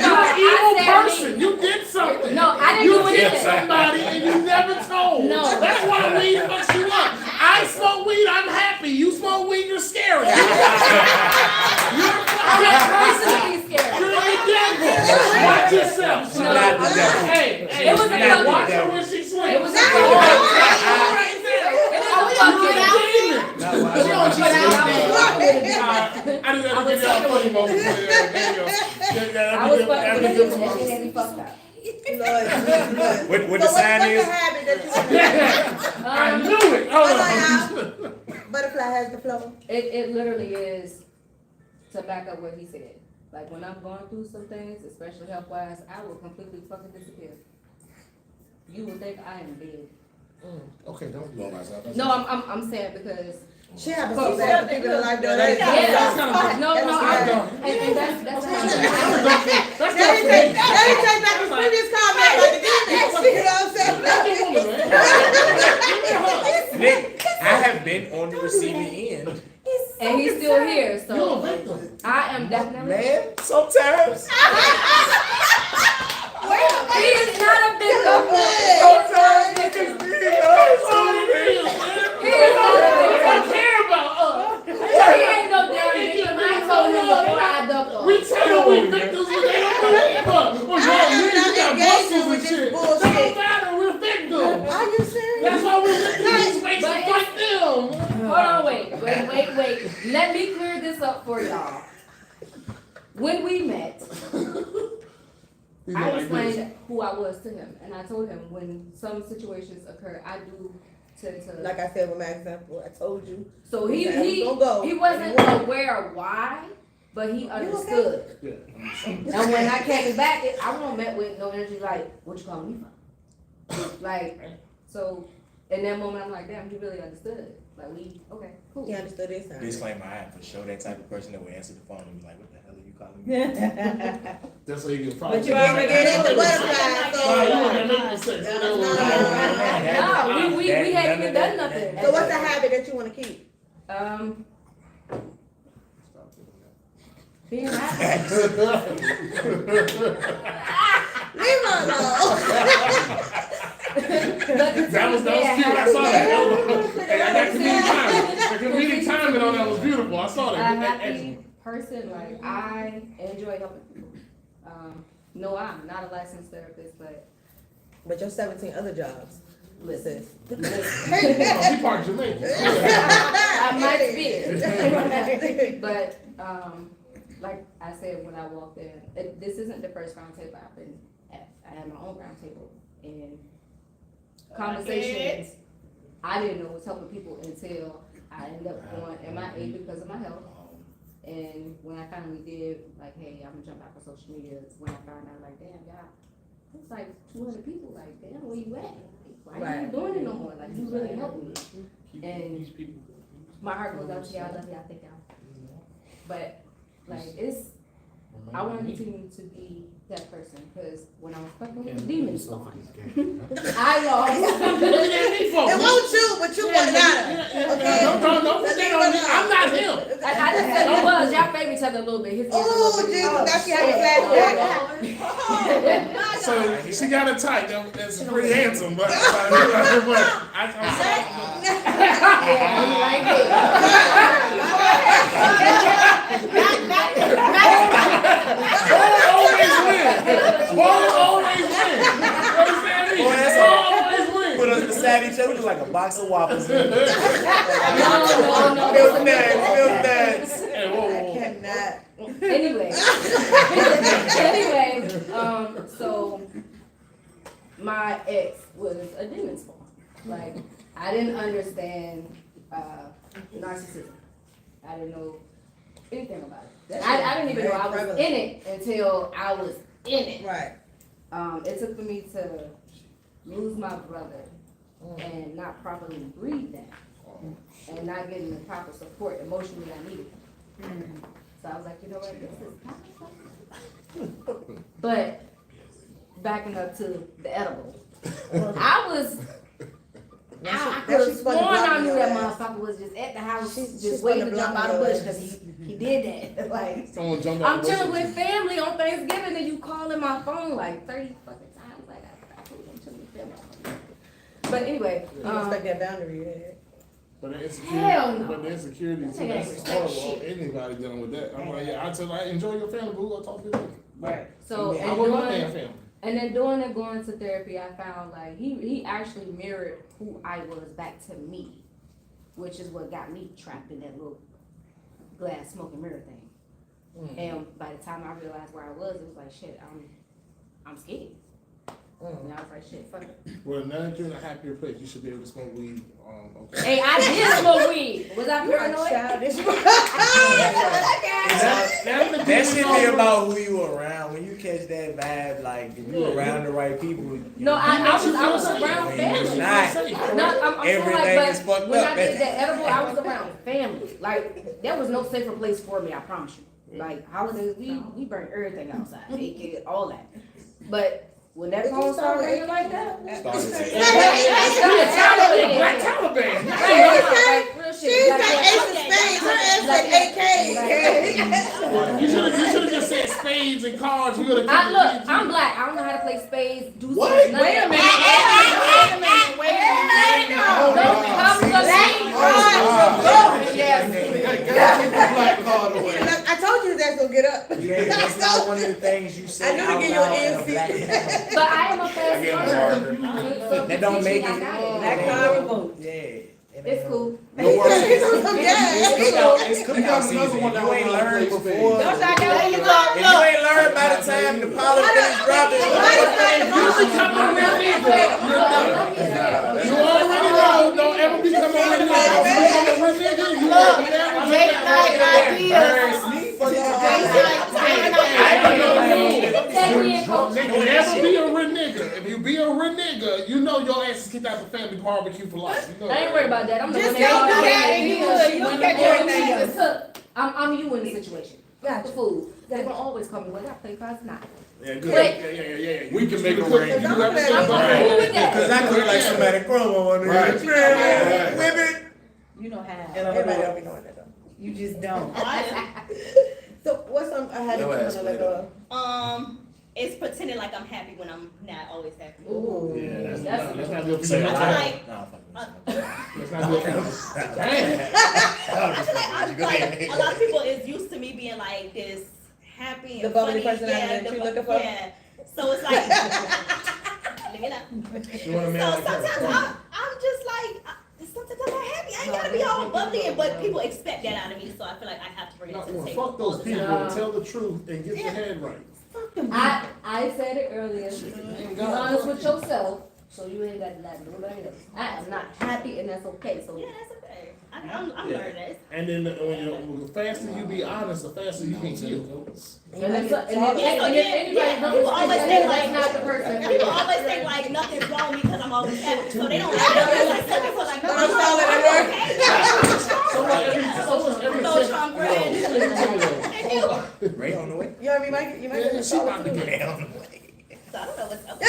You're an evil person. You did something. No, I didn't You do hit anything. somebody and you never told. No. That's why weed fucks you up. I smoke weed, I'm happy. You smoke weed, you're scary. I'm not personally scared. You're the devil. Watch yourself. No, Not the I'm devil. not. Hey, It was a not fucking. watch the her devil. when she swings. It was a Right fucking. there. It was a You're fucking. a demon. Not why- You know what she's But I saying? was fucking with it. I just had to give y'all a funny moment. There you go. I was fucking with it. That shit had me fucked up. What the So sign what's is? the habit that you I knew it. Hold on. Butterfly has the flow. It literally is to back up what he said. Like when I'm going through some things, especially health wise, I will completely fucking disappear. You will think I am dead. Okay, don't do Blow that. myself. No, I'm saying because She happens so bad for people in life doing that. yeah, that's kind of no, that's no, bad. and that's kind of That's Let me take back his previous comment about the demons. You know what I'm saying? Nick, I have been on the receiving end. and he's still here, You're a so victim. I am definitely. Man, sometimes. He is not a victim. Sometimes niggas be That's all it is, man. He is not a I victim. care about us. He ain't no damn victim. I told him before I dumped off. We tell we victims when they don't believe us. Well, I am you not got engaging muscles with and this shit. bullshit. That don't matter, we're victims. Are you serious? That's why we're victims. Makes But us fight them. Hold on, wait. Let me clear this up for y'all. When we met, I explained who I was to him, and I told him when some situations occur, I do tend to. Like I said with my example, I told you. So he Don't go. wasn't aware of why, but he understood. And when I came back, I wasn't met with no energy like, what you calling me from? Like, so in that moment, I'm like, damn, he really understood. Like, okay, cool. He understood this time. Disclaimer, I am for sure that type of person that will answer the phone and be like, what the hell are you calling me? That's how you get probably. But you already get into butterfly, so. No, we hadn't even done nothing. So what's the habit that you want to keep? Being happy. Leave her alone. That was cute. I saw that. Hey, I got comedic timing. The comedic timing on that was beautiful. I saw A that. happy person, like I enjoy helping people. No, I'm not a licensed therapist, but your 17 other jobs. listen. She part Jamaican. I might be. But, like I said, when I walked in, this isn't the first roundtable I've been at. I had my own roundtable, and conversations I didn't know was helping people until I ended up going MIA because of my health. And when I finally did, like, hey, I'm gonna jump out for social media, is when I found out, like, damn, y'all, it's like 200 people, like, damn, where you at? Like, why are you doing it no more? Like, you really helped me. And my heart goes out to y'all, I love y'all, thank y'all. But, like, I want to continue to be that person, because when I was fucking with the demons, I lost. It won't you, but you want out. Okay? Don't forget on me. I'm not him. I just said he was. Y'all favor each other a little bit. His Oh, Jesus, now she had a flashback. So she got a type that's pretty handsome, but I Put us beside each other, we look like a box of Whoppers. No. Milk nuts. I cannot. Anyway, so my ex was a demon spawn. Like, I didn't understand narcissism. I didn't know anything about it. I didn't even know I was in it until I was in it. Right. It took for me to lose my brother and not properly breathe that and not getting the proper support emotionally I needed. So I was like, you know what, this is But backing up to the edible, I could have sworn I knew that motherfucker was just at the house, just waiting to jump out of the bush because he did that. Like, I'm chilling with family on Thanksgiving and you calling my phone like 30 fucking times. Like, I'm chilling with family. But anyway, You respect that boundary, yeah. But the Hell no. insecurity too, that's horrible. Anybody dealing with that. I'm like, yeah, I tell you, enjoy your family, but who gonna talk to them? Right. so I want my damn and family. then doing and going to therapy, I found like he actually mirrored who I was back to me, which is what got me trapped in that little glass smoking mirror thing. And by the time I realized where I was, it was like, shit, I'm scared. And I was like, shit, fuck it. Well, now that you're in a happier place, you should be able to smoke weed. Okay. Hey, I did smoke weed. Was I paranoid? That should be about who you around. When you catch that vibe, like if you around the right people. No, I was around family. Not. I'm saying Everything like, is fucked when up. I did that edible, I was around family. Like, there was no safer place for me, I promise you. Like, holidays, we burn everything outside, AK, all that. But when that phone started ringing like that, Taliban. She's got ace of spades, her ass like AK. You should have just said spades and cards. Look, I'm black. I don't know how to play spades. What? Wait a minute. I told you his ass gonna get up. Yeah, that's not one of the things you say. I knew to give you an ANC. But I am a fast learner. That don't make it. Black card revolt. Yeah. It's cool. It's cookout season. You ain't learned before. If you ain't learned by the time the pollen finish dropping, You already know. Don't ever become a real nigga. Never be a real nigga. If you be a real nigga, you know your ass is kicked out the family barbecue for life. You know I ain't worried about that. I'm the Just one don't do that that and you good. You don't get everything else. I'm you in the situation. Got the food. They're gonna always call me when I play cards not. Yeah, good. Wait. Yeah. We can make a arrangement. I'm cool with that. because I cook like somebody promo on Right. there. Women. You know how. Everybody don't be doing that though. You just don't. So what's some I had Your ass to let go It's pretending like I'm happy when I'm not always happy. Ooh. Yeah, let's That's- not do it for I you. feel like Let's not do it for you. I feel like a lot of people is used to me being like this happy and The bubbly funny. personality that you looking for? Yeah. So it's like, look it up. You want a man So like her? sometimes I'm just like, sometimes I'm not happy. I ain't gotta be all bubbly, but people expect that out of me, so I feel like I have to bring it to the Well, table. fuck those all the people time. and tell the truth and get your head right. I said it earlier, be honest with yourself, so you ain't got to lie to nobody else. I am not happy and that's okay, so. Yeah, that's okay. I'm learning this. And then the faster you be honest, the faster you can heal. And if Yeah, anybody people always think think that's like not the person. people always think like nothing's wrong with me because I'm always happy, so they don't like some people like no, Don't call it okay. No charm bread. Ray on the way. You know what I mean? You might Yeah, she about to get Ray on the way. So I don't know what's up.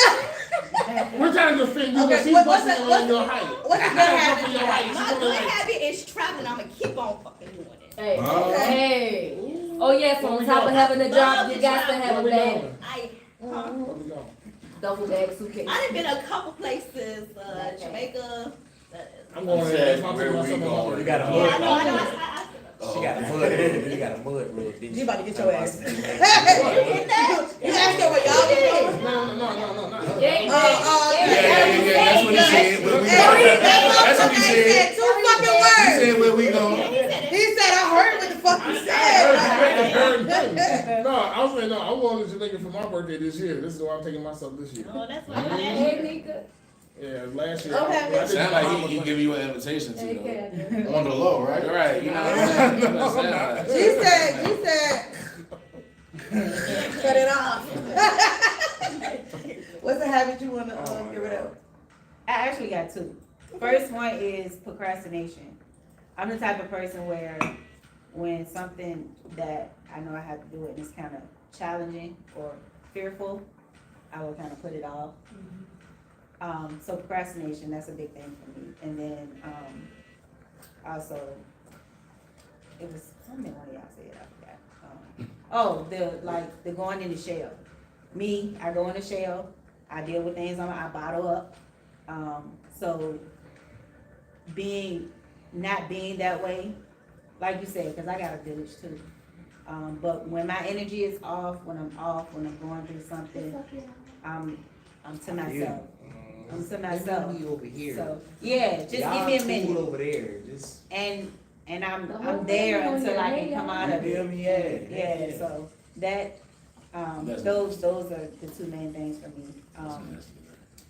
We're trying to defend you, Okay, but she's what's busting the- on your height. What's the good habit? Your height. My She's good gonna habit is traveling. I'm gonna keep on fucking doing it. Hey, Okay. hey. Oh yes, on top of having a job, you got to have a Where we bag, going? Huh? Where we going? double bag suitcase. I done been a couple places, Jamaica. I'm going said, to where we going? You got a Yeah, I mud. know, I know. She got a mud rule. You got a mud rule. didn't You about to get Talking your about ass. some things. You asked her what y'all was doing? No. Yeah, That's what he said. Where we going? That's what he said. Two fucking He words. said where we going. He said, I heard what the fuck you said. No, I was saying, no, I'm going to Jamaica for my birthday this year. This is why I'm taking myself this year. Oh, that's why. Hey, Nika. Yeah, last year. Okay. I did Sound my like mama he give you an invitation to Hey, though. Kevin. On the low, right? Right. You know what I'm saying? That sound like- She said, cut it off. What's the habit you wanna get rid of? I actually got two. First one is procrastination. I'm the type of person where when something that I know I have to do it and it's kind of challenging or fearful, I will kind of put it off. So procrastination, that's a big thing for me. And then, also, it was, how many one of y'all said, I forgot. The going in the shell. Me, I go in the shell, I deal with things I bottle up. So not being that way, like you said, because I got a village too. But when my energy is off, when I'm going through something, I'm to myself. I'm to myself. Me over here. So yeah, just Y'all give me a cool minute. over there. Just And I'm there until I can come out of feel it. me, Yeah, so that those are the two main things for me.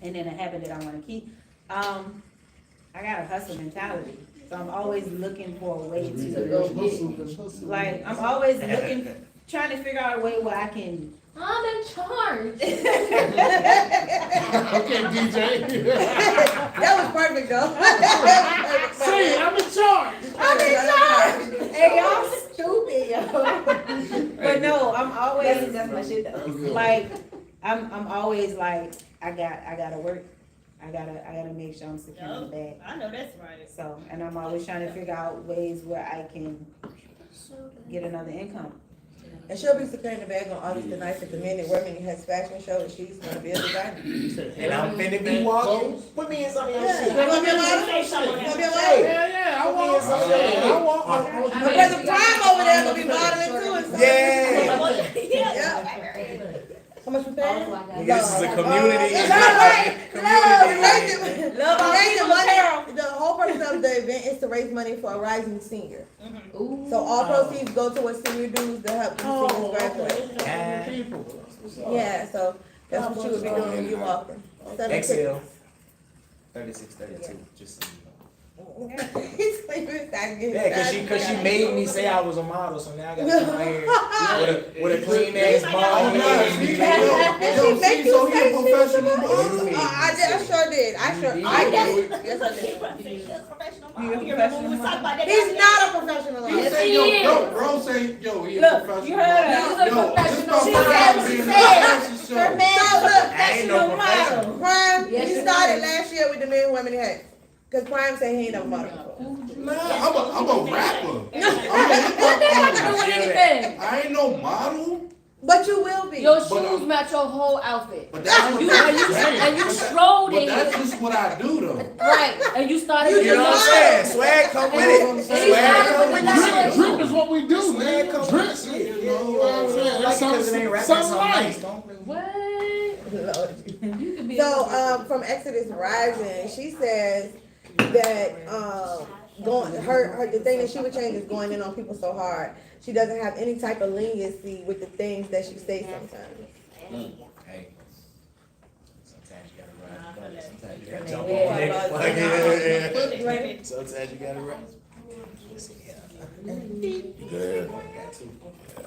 And then a habit that I want to keep. I got a hustle mentality, so I'm always looking for a way to like. I'm always trying to figure out a way where I can. I'm in charge. Okay, DJ. That was perfect though. Say it, I'm in charge. I'm in charge. Hey, y'all stupid, yo. But no, I'm always That's my shit though. like, I'm always like, I gotta work. I gotta make sure I'm securing the bag. I know that's right. So, and I'm always trying to figure out ways where I can get another income. And she'll be securing the bag on August the 9th at the Minute Women has fashion show, and she's gonna be a designer. and I'm finna be walking. Put me in some of your Yeah. shit. You gonna be a model? Say something. You gonna be a model? Yeah, I Put me in want some of your shit. I want. Because the Prime over there gonna be modeling too and stuff. Yeah. Yeah. How much we paying? This is a community. The whole purpose of the event is to raise money for a rising senior. Ooh. So all proceeds go towards senior dues to help these seniors graduate. Yeah, so that's what you would be doing when you walking. XL. 36, 32. Just so you know. Yeah, cause she made me say I was a model, so now I gotta come out here with a clean ass ball. She make you So he a say professional shit. I sure did. I did. Yes, I did. He's not a professional. He artist. say, yo, bro say, yo, he a Look, professional. you heard her. He's a Yo, this professional. my She first said time what she being said. on the So show. look, I ain't no professional. Prime, Yes, he you started did. last year with the men women hat. Cause Prime said he ain't never model before. Nah, I'm a rapper. What the hell I can do with anything? I ain't no model. But you will be. Your shoes match your whole outfit. But that's what And you strolled But in that's here. just what I do though. Right. And you started with You know what I'm saying? Swag come with it. Swag come with it. Drip is what we do, Swag man. come Drip. with it. You know what I'm saying? Like it 'cause it ain't rapping Some something light. nice, don't play with me. What? So, from Exodus Rising, she says that, the thing that she would change is going in on people so hard. She doesn't have any type of leniency with the things that she says sometimes. Hey. Sometimes you gotta ride. Sometimes you gotta jump on niggas. Sometimes you gotta ride.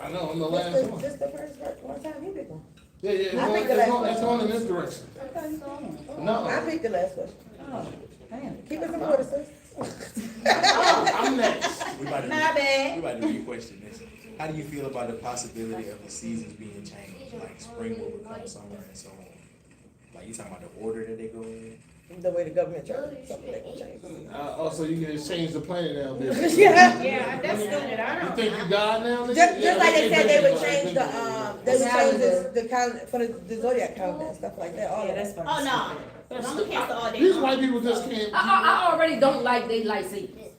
I know, I'm the last one. Just the first one time you pick one. Yeah, I picked the last it's going in this direction. No. I picked the last question. Oh, damn. Keep it in order, sis. I'm next. We about to My bad. we about to re-question this. How do you feel about the possibility of the seasons being changed? Like spring will become summer and so on. Like you talking about the order that they go in? The way the government changes, something they can change. Also, you can just change the planet now, bitch. Yeah, that's stupid. I You don't. think you God now? nigga? Just like they said they would change the. they would change the calendar for the zodiac calendar and stuff like that. All Yeah, of that's that. fine. Oh, no. I'm gonna cancel all day. These white people just can't. I already don't like daylight savings.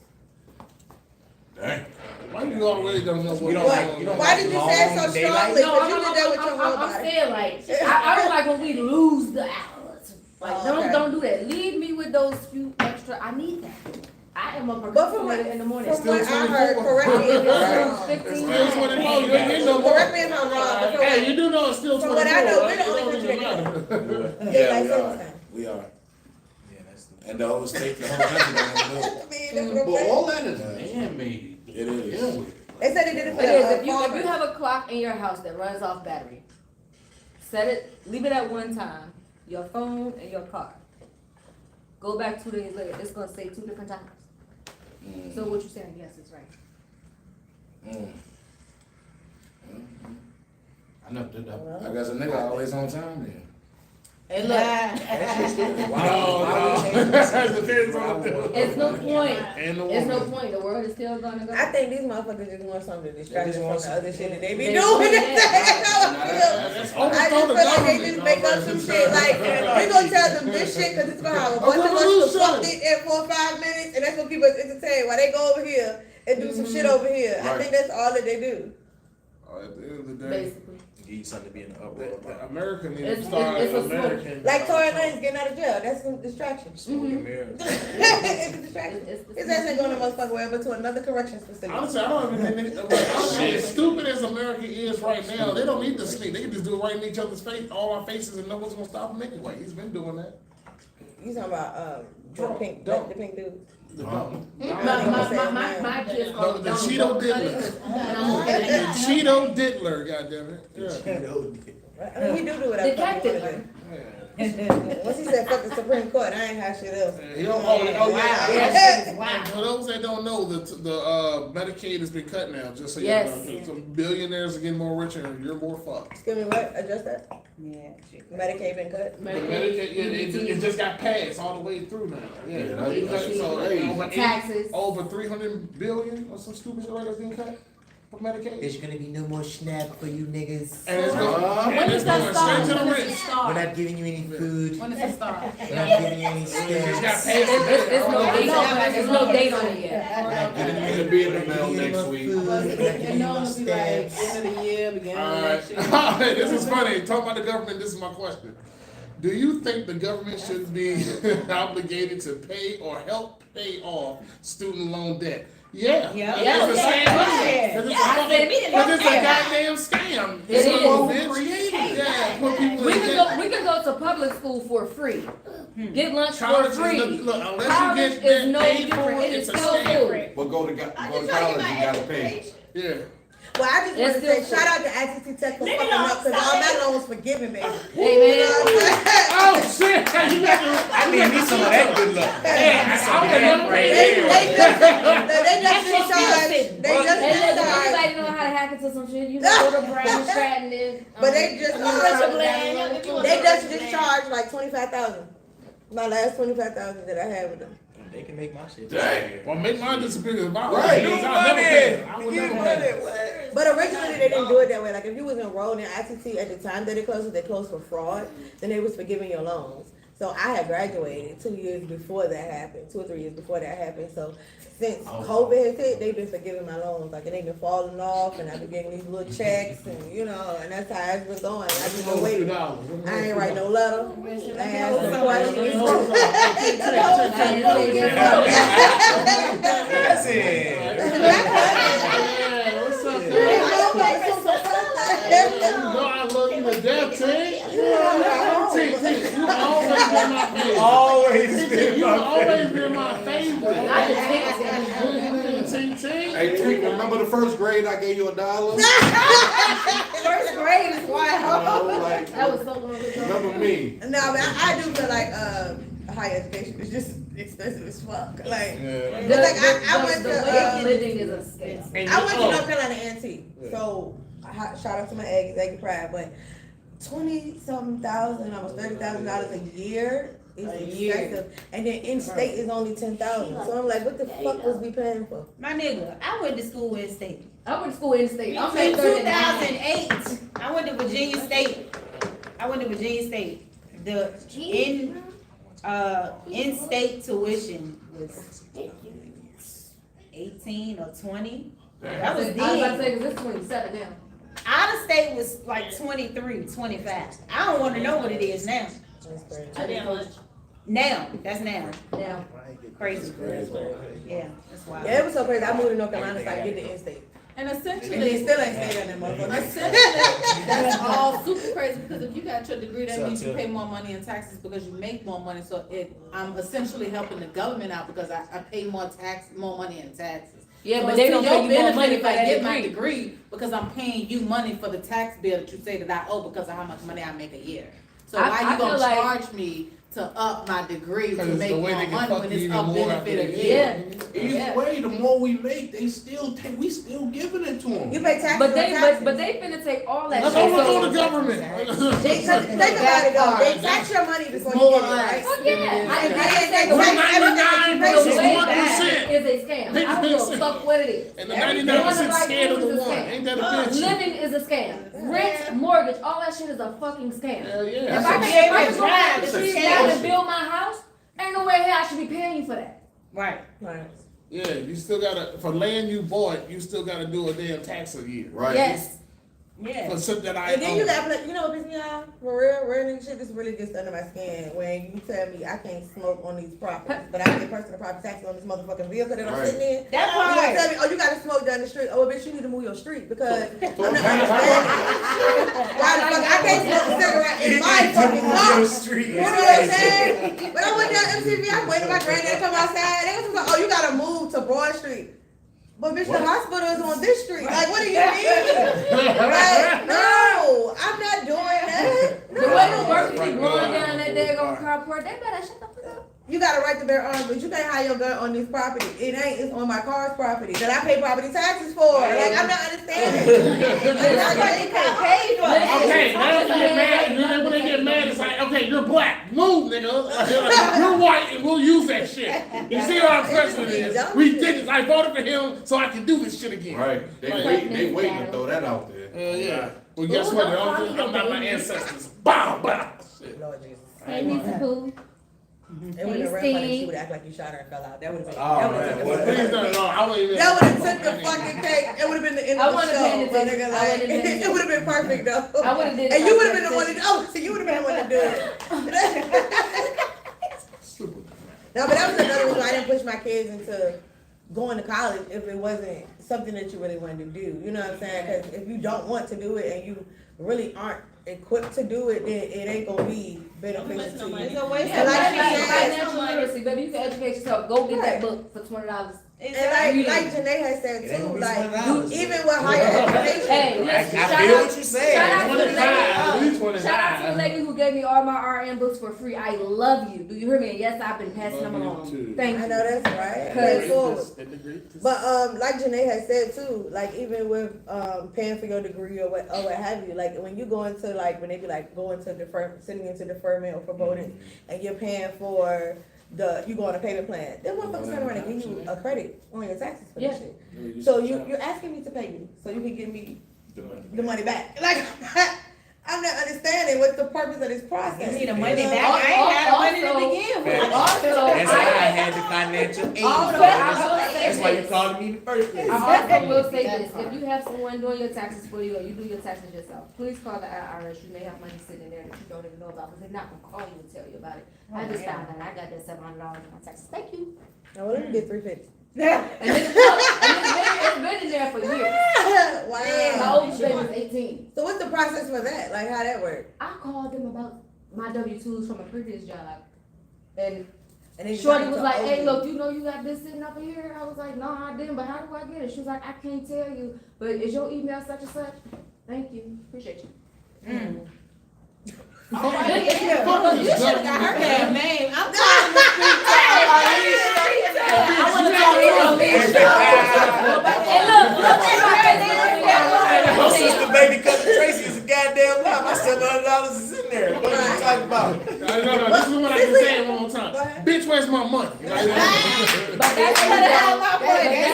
Dang. White people already don't know what You don't going like- on. you don't Why did you say it so Long daylight? strongly? No, Because you did that with your whole I'm body. saying like, I don't like when we lose the hours. Like, Oh, okay. don't do that. Leave me with those few extra, I need that. I am a But from what, in the morning. from what I Still heard, 24. correct me if I'm wrong. It's still 24. You ain't getting no more. Correct me if I'm wrong. But from Hey, you do know it's still From 24. what I know, we're right? the only It don't country even that matter. Daylight Yeah, we savings are. time. We are. Yeah, that's the And the whole state, the whole country don't do it. I mean, that's what I'm But saying. all that is man-made. It is. They said they did it for It is, the if you farmers. have a clock in your house that runs off battery, set it, leave it at one time, your phone and your car. Go back 2 days later, it's gonna say 2 different times. So what you saying, yes, it's right. Mm. I never did that. I guess a nigga always on time then. Hey, look, That's just stupid. Why No, why we no. change the seasons? Depends on Why the- would- it's no point. And the It's no woman. point. The world is still gonna go. I think these motherfuckers just want something to distract They us just from want the other shit that they be They- doing. yeah. That's how I feel. That's I just feel like they just make up some shit like, we gonna tell them this shit cause it's gonna have a bunch of us to fuck it in 4 or 5 minutes and that's gonna keep us entertained while they go over here and do some shit over here. I Right. think that's all that they do. At the end of the day, Basically. Give you something to be in the uproar about. America needs to It's- start it's a American. Like Tory Lane's getting out of jail, that's some distraction. Smoke and mirrors. It's a distraction. His ass ain't going to motherfucker wherever to another corrections facility. Honestly, I don't even think as stupid as America is right now, they don't need to sneak. They can just do it right in each other's face, all our faces, and no one's gonna stop them anyway. He's been doing that. You talking about the pink dude? The My kids call The it Cheeto diddler. The Cheeto diddler, goddammit. Yeah. I mean, he do whatever the fuck he wanna Detective. do. Once he said fuck the Supreme Court, I ain't have shit else. He don't, oh yeah. Yes. For those that don't know, the Medicaid has been cut now, just so you Yes. know. Some billionaires are getting more richer and you're more fucked. Excuse me, what? Adjust that? Yeah, shit. Medicaid been cut? The Medicaid, yeah, it just got passed all the way through now. Yeah, Yeah, that's so crazy. Taxes. over 300 billion or some stupid shit like that's being cut for Medicaid. There's gonna be no more SNAP for you niggas. And it's going, When and it's does that going start? straight to the When does it rich. start? We're not giving you any food. When does it start? We're not giving you any It just got stamps. passed. It's no date on it. There's no date on it yet. We're not giving you It'll be in the mail next week. food. We're not It giving you no normally be like stamps. end of the year, beginning of Alright, next year. this is funny. Talking about the government, this is my question. Do you think the government should be obligated to pay or help pay off student loan debt? Yeah. Yeah. It's a scam. Yeah. Because I said it's a goddamn scam. It is. Bitch. Yeah, put people We in can debt. go. We can go to public school for free. Get lunch for College is free. look, unless College you get is no paid for different. it, It it's is a still scam. food. But go to college, you gotta pay. Yeah. Well, I just want to It's say still shout out to ITC Tech for Leave fucking it alone. up because all my loans was forgiven, baby. Hey You man. know what I'm saying? Oh shit! You got to. I need me some of that good luck. They just been charged. They just Hey, been look, charged. everybody know how to hack into some shit. You know, go to Brandon Stratton and. But they just they just They discharged like 25,000. My last 25,000 that I had with them. They can make my shit. Dang. Well, make mine disappear as violence. Right. I would never pay. But originally they didn't do it that way. Like if you was enrolled in ITT at the time that it closed for fraud, then they was forgiving your loans. So I had graduated 2 years before that happened, 2 or 3 years before that happened. So since COVID has hit, they've been forgiving my loans. Like, it ain't been falling off, and I've been getting these little checks, and you know, and that's how it's been going. I've just been waiting. I ain't write no letter. I asked no questions. That's it. What's up, you know I love you to death, Tink. Tink, you always been my favorite. You always been my favorite. Tink. Hey, Tink, remember the first grade I gave you $1? First grade is wild. Like, That was so long ago. remember me? No, but I do feel like higher education is just expensive as fuck. Like, I went The to way of living is a scam. I went to North Carolina A&T. So shout out to my egg pride, but 20-something thousand, almost $30,000 a year is expensive, and then in state is only 10,000. So I'm like, what the fuck was we paying for? My nigga, I went to school in state. I went to school in state. I'm In in 2008, I went to Virginia State. The in-state tuition was 18 or 20. That was I was about to big. say, 'cause it's 27 now. Out of state was like 23, 25. I don't want to know what it is now. I didn't much. Now, that's now. Now, Crazy. Yeah, that's wild. Yeah, it was so crazy. I moved to North Carolina so I could get the in-state. And And essentially, they still ain't staying in that motherfucker. essentially, that's all super crazy because if you got your degree, that means you pay more money in taxes because you make more money. So I'm essentially helping the government out because I pay more money in taxes. yeah, So but they it's don't to pay your you more benefit money if for I that get my degree. degree because I'm paying you money for the tax bill that you say that I owe because of how much money I make a year. So I why you feel gonna like- charge me to up my degree to 'Cause it's make the more way they can money fuck when you it's even a more after benefit they a get year? Either Yeah. way, the more we make, we still giving it to them. You pay taxes But on they, taxes. but they finna take all that Let's shit. overthrow So- the government. Think about it though. They tax your money before you More get it, right? Oh, yeah. I And can't they say tax the way everything that you pay. the versus way 1%. is a scam. I don't give a fuck what it is. And the 99% scared of the Everything one. is a Ain't that a scam. bitch? Living is a scam. Rent, mortgage, all that shit is a fucking scam. Hell If yeah. I can go down the It's a street scam. down and build my house, ain't no way hell I should be paying you for that. Right. Right. Yeah, you still gotta, for land you bought, you still gotta do a damn tax a year. Right. Yes. Yeah. For something that I And then you own. got, you know what pisses me off? For real nigga shit, this really gets under my skin. When you tell me I can't smoke on these properties, but I pay personal property taxes on this motherfucking vehicle that I'm Right. sitting in. That You gonna part. tell me, oh, you gotta smoke down the street. Oh, bitch, you need to move your street because I'm not understanding. Why the fuck I can't smoke a cigarette in my fucking car? You know what I'm saying? When I went down MTV, I waited for my granddad to come outside. They was like, oh, you gotta move to Broad Street. But bitch, the hospital is on this street. Like, what do you mean? Like, no, I'm not doing that. The way the workers be blowing down that daggone carport, they better shut the fuck up. You got a right to bear arms, but you can't hide your gun on this property. It ain't. It's on my car's property that I pay property taxes for. Like, I'm not understanding. I'm not getting paid for it. Okay, now when they get mad, and then when they get mad, it's like, okay, you're black. Move, nigga. You're white, and we'll use that shit. You see what our president is? We did this. I voted for him so I can do this shit again. Right. They Like- waiting to throw that out there. Yeah. Well, guess what? I'm not my ancestors. Bow, bow. Shit. Lord Jesus. Hey, Mr. Pooh. It would have been real funny if she would act like you shot her and fell out. That would have been. Oh, that would have man. been. Please don't. No, I wouldn't even. That would have took the fucking cake. It would have been the end I of the wouldn't show. have paid My attention. nigga, I like, wouldn't have paid it would have been perfect though. I would've did it. And you would have I been the one to. Oh, so you would have been the one to do it. No, but that was another reason I didn't push my kids into going to college if it wasn't something that you really wanted to do. You know what I'm saying? Because if you don't want to do it and you really aren't equipped to do it, then it ain't gonna be beneficial to you. It's a waste Yeah, of like like, she money. said- financial literacy, baby. You can educate yourself. Go get that book for $20. And Exactly. like Janae has said It ain't too, gonna be like $20. even with higher education. Hey, I listen, shout feel out. what you're saying. Shout out to the 25, at least lady. Shout out to the 25. lady who gave me all my RN books for free. I love you. Do you hear me? And yes, I've been passing them Love you too. along. Thank I you. know that's right. Cause- Pay forward. But like Janae has said too, like even with paying for your degree or what have you, like when you go into like when they be like going to sitting into deferment or for voting, and you're paying for you go on a payment plan, them motherfuckers turn around and give you a credit on your taxes for this shit. So you're asking me to pay you so you can give me the money back. Like I'm not understanding what's the purpose of this process. You need the money back. I ain't had the money to begin with. That's why I had the financial aid. That's why you called me in the first place. I also will say this, if you have someone doing your taxes for you or you do your taxes yourself, please call the IRS. You may have money sitting there that you don't even know about because they're not gonna call you and tell you about it. I just found out I got that $700 in my taxes. Thank you. Now, well, let me get $350. And it's been in there for years. My Wow. oldest baby was 18. So what's the process for that? Like, how that work? I called them about my W-2s from a previous job. And And Shorty was like, hey, look, you know you got this sitting up here? I was like, no, I didn't, but how do I get it? She was like, I can't tell you, but is your email such and such? Thank you. Appreciate you. You should have got her damn name. I'm tired of the street talk. I want to talk to Alicia. Hey, look, My sister baby cousin Tracy is a goddamn lie. My $700 is in there. What are you talking about? No, this is what I can say it one more time. Bitch, where's my money? But that's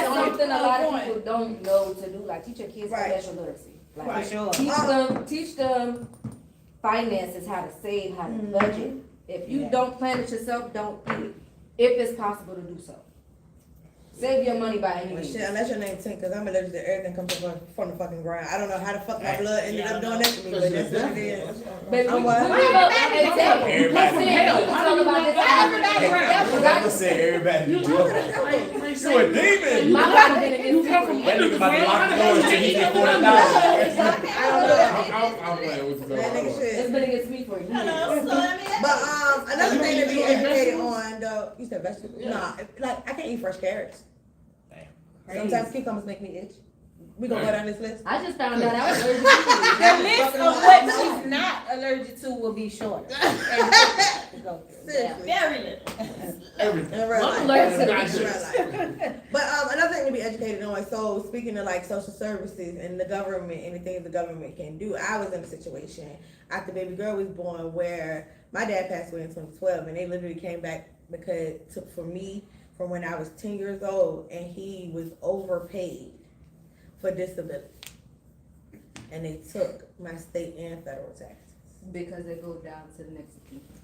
something a lot of people don't know to do, like teach your kids financial literacy. Like, For sure. teach them finances, how to save, how to budget. If you don't plan it yourself, don't eat it. If it's possible to do so. Save your money by any Well, means. shit, unless your name Tink, because I'm allergic to everything comes from the fucking ground. I don't know how the fuck my blood ended up doing that to me, but that's what it is. Baby, I'm what? Everybody said everybody do. You a demon. My body didn't get That nigga about to lock the doors till he get $40. I'm playing with you. That nigga shit. It's been against me for years. But another thing to be educated on, though, you said vegetables? Nah, like I can't eat fresh carrots. Sometimes cucumbers make me itch. We gonna go down this list. I just found out I was allergic to The list of what she's not allergic to will be shorter. Seriously. Very little. In real I'm life. allergic to In real life. But another thing to be educated on, so speaking of like social services and the government, anything the government can do, I was in a situation after baby girl was born where my dad passed away in 2012 and they literally came back because for me from when I was 10 years old and he was overpaid for disability. And they took my state and federal taxes. because they go down to the next people.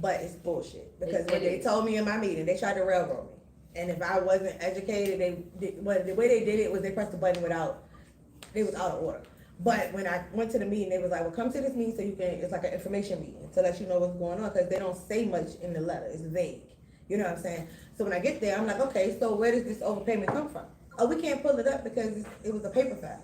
But it's bullshit. Because It when they is. told me in my meeting, they tried to railroad me. And if I wasn't educated, the way they did it was they pressed the button they was out of order. But when I went to the meeting, they was like, well, come to this meeting so you can, it's like an information meeting to let you know what's going on, because they don't say much in the letter, it's vague. You know what I'm saying? So when I get there, I'm like, okay, so where does this overpayment come from? Oh, we can't pull it up because it was a paper file.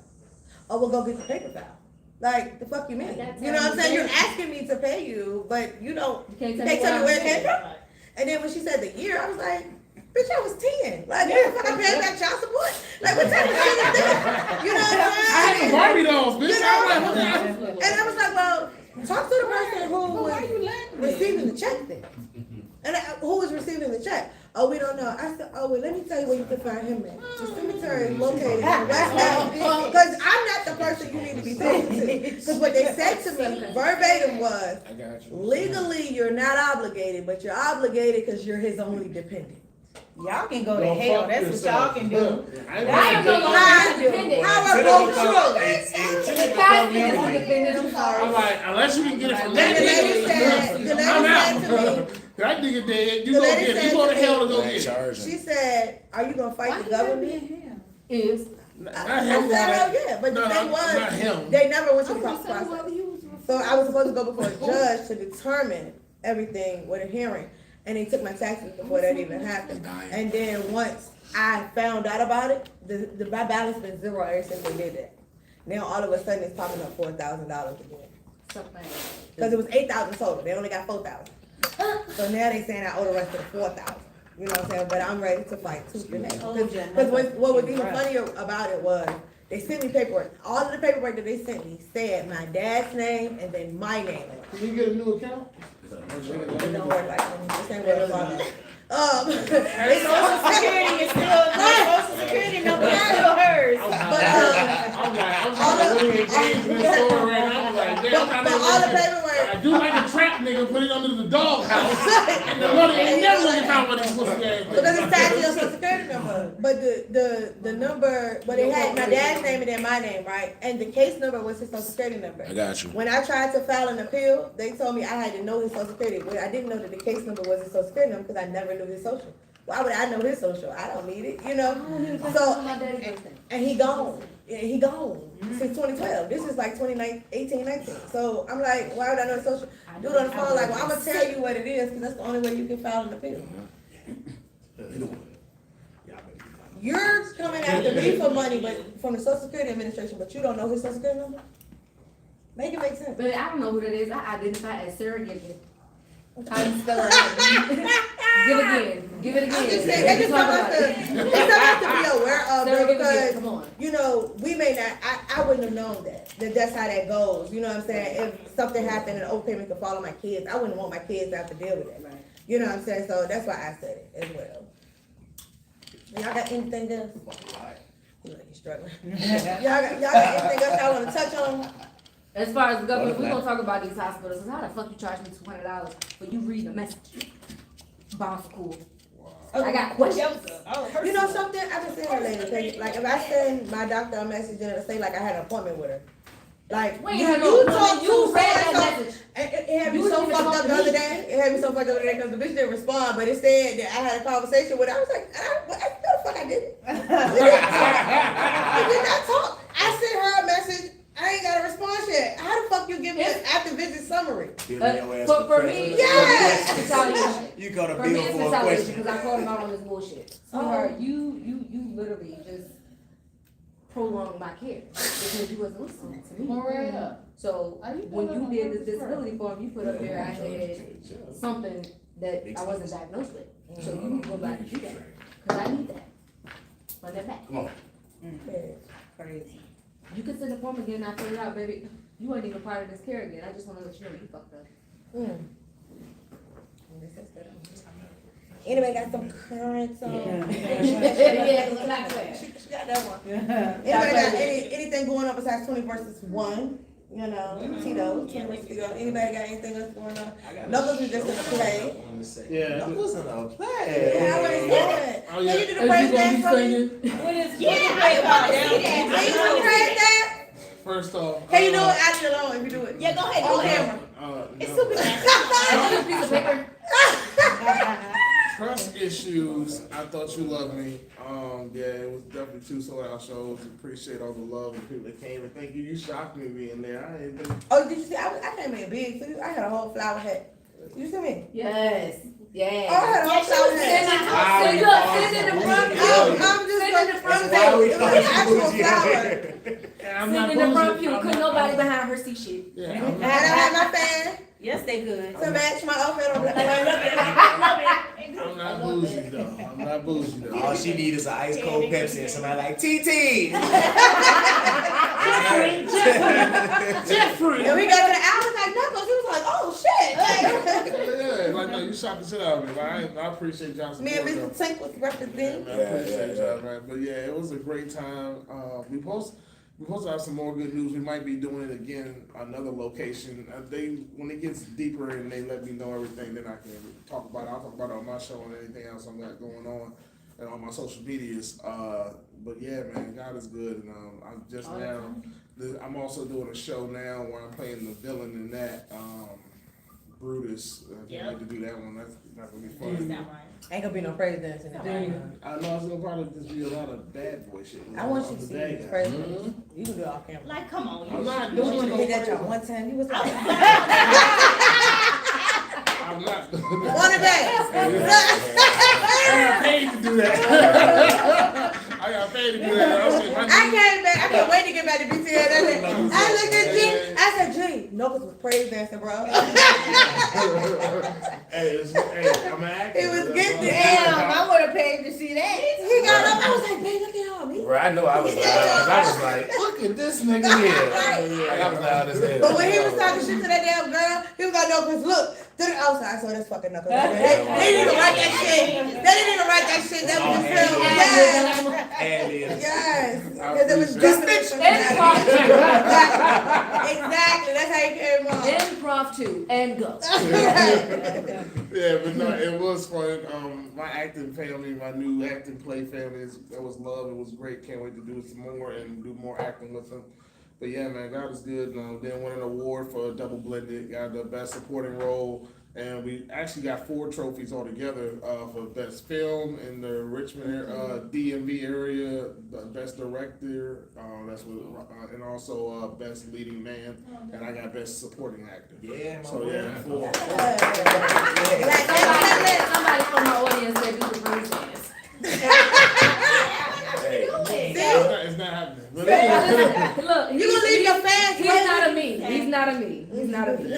Oh, we'll go get the paper file. Like, the fuck you mean? You know what I'm saying? You're asking me to pay you, but you don't, You can't you tell me can't tell me where it where came from. And then when she said the year, I was like, bitch, I was 10. Like, you fucking paying back child support? Like, what type of shit is that? You know what I'm saying? I had the Barbie dolls, bitch. You know, I was like, what the- and I was like, well, talk to the person who was receiving the check then. And who was receiving the check? Oh, we don't know. I said, oh, well, let me tell you where you can find him at. The cemetery is located in West End. Because I'm not the person you need to be talking to. Because what they said to me verbatim was, I got you. legally, you're not obligated, but you're obligated because you're his only dependent. Y'all can go to Well, hell, fuck that's what yourself. y'all can do. I ain't I am no longer How- independent. How Tell are them both to come- true? hey, tell them to The come Cosby meet is me. independent, I'm sorry. I'm like, unless you can get it from The that lady nigga, said to I'm out. me, That nigga dead. You The go lady get it. said You go to to hell to me- go Like get it. charging. she said, are you going to fight the government? Is. Not I him. said, oh yeah, but the No, thing not was, him. they never went through the proper process. So I was supposed to go before a judge to determine everything with a hearing, and they took my taxes before that even happened. And then once I found out about it, my balance been zero ever since they did that. Now all of a sudden it's popping up $4,000 again. Something. Because it was 8,000 total, they only got 4,000. So now they saying I owe the rest of the 4,000. You know what I'm saying? But I'm ready to fight tooth and nail. Because what was even funnier about it was, they sent me paperwork. All of the paperwork that they sent me said my dad's name and then my name. Can you get a new account? It don't work like that. This ain't what I'm talking about. Her social security is still, her social security number is still hers. I'm like, we engaged in this story right now. I'm like, damn, But all the paperwork I do like a trap nigga, put it under the doghouse. And the money ain't never gonna get found with this pussy ass nigga. Because it's tied to your social security number. But the number, but it had my dad's name and then my name, right? And the case number was his social security number. I got you. When I tried to file an appeal, they told me I had to know his social security. But I didn't know that the case number was his social security number because I never knew his social. Why would I know his social? I don't need it, you know? So, and he gone. Yeah, he gone since 2012. This is like 2018, 19. So I'm like, why would I know his social? Dude on the phone like, well, I'm gonna tell you what it is because that's the only way you can file an appeal. You're coming after me for money, but from the Social Security Administration, but you don't know his Social Security number? Make it make sense. But I don't know who that is. I identify as Sarah Gibbon. How do you spell it out? Give it again. I'm just saying, they just something to be aware of, Sarah Gibbon, because, come on. you know, we may not, I wouldn't have known that's how that goes. You know what I'm saying? If something happened and overpayment could fall on my kids, I wouldn't want my kids to have to deal with it. Right. You know what I'm saying? So that's why I said it as well. Y'all got anything else? You know, you're struggling. y'all got anything else y'all want to touch on? As far as the government, we're gonna talk about these hospitals. So how the fuck you charge me $200 for you reading a message? Bomb school. I got questions. You know something? I just said that later. Okay? Like if I send my doctor a message and it'll say like I had an appointment with her. Like Wait, you no, talk you to read so-and-so. that message. It had me so fucked up the other day. It had me so fucked up the other day because the bitch didn't respond, but it said that I had a conversation with her. I was like, what the fuck I did? We did not talk. I sent her a message. I ain't got a response yet. How the fuck you give me an after visit summary? For me, Yes! it's retaliation. You got a For me, bill it's for a retaliation question. because I called him out on this bullshit. Sweetheart, you literally just prolonged my care because you wasn't listening to me. Maria. So when you did this disability form, you put up there I had something that I wasn't diagnosed with. So you need to go back and do that because I need that. Run that back. Come on. Crazy. You can send the form again. I fill it out, baby. You weren't even part of this care again. I just want to let you know you fucked up. Anybody got some current song? Yeah, look like that. She got that one. Anybody got anything going on besides 20 versus 1? You know, Tito, 20 versus 1. Anybody got anything else going on? Knuckles is just a play. Yeah. That wasn't a play. Yeah, I want to say it. Oh, yeah. Can you do the Is praise you gonna dance be for me? singing? Yeah, I want to see that. Can you do the praise dance? First off. Can you do it after alone if you do it? Yeah, go ahead, On do it. camera. It's No. super fast. Piece of paper. Trust issues. I thought you loved me. Yeah, it was definitely 2 sold-out shows. Appreciate all the love and people that came. And thank you. You shocked me being there. I ain't been. Oh, did you see? I came in big. So I had a whole flower hat. You see me? Yes. Yes. Oh, I had a whole flower hat. Sit in the front pew. I'm just Sit in the front It pew. was an actual flower. Sit in the front pew. Couldn't nobody behind her see shit. Yeah, And I had my fan Yes, they could. to match my outfit on black. I'm not bougie though. I'm not bougie though. All she need is an ice cold Pepsi and somebody like TT. Jeffrey. And we got to the hour like Knuckles. He was like, oh shit. Yeah, like no, you shot the shit out of me. Like, I appreciate y'all support. Me and though. Mr. Tink was representing. I appreciate y'all, man. But yeah, it was a great time. We supposed to have some more good news. We might be doing it again, another location. When it gets deeper and they let me know everything, then I can talk about it. I'll talk about it on my show and anything else I'm got going on and on my social medias. But yeah, man, God is good. And I'm just now. I'm also doing a show now where I'm playing the villain in that. Brutus. I can't wait to do that one. That's not gonna be fun. Ain't gonna be no praise dancing. I know it's gonna probably just be a lot of bad boy shit. I want you to I'm see the bad this guy. praise dance. You can do it off camera. Like, come on. I'm not You doing hit that it. job one time. You was like, I'm not. one a day. I got paid to do that. I got paid to do that. I came back. I can't wait to get back to BTS. I looked at G. I said, G, Knuckles was praise dancing, bro. Hey, I'm an actor. He was getting it. Damn, I would have paid to see that. He got up. I was like, babe, look at all me. Bro, I know I was loud. I was like, look at this nigga here. Like, I was loud as hell. But when he was talking shit to that damn girl, he was like, no, cause look, Outside, so that's fucking knuckles. They didn't even write that shit. They didn't even write that shit. That was just film. Yes. Yes. Because it was definitely exactly. That's how you came on. Improv too, and go. Yeah, but no, it was fun. My acting family, my new acting play family, that was love. It was great. Can't wait to do some more and do more acting with them. But yeah, man, God is good. Then won an award for Double Blended, got the best supporting role, and we actually got 4 trophies altogether for best film in the Richmond DMV area, best director, and also best leading man, and I got best supporting actor. Yeah, So yeah, 4. Somebody from my audience said you could bring dance. It's not happening. But Look, You gonna leave your fans? He's not a me. He's not a me. He's not a me.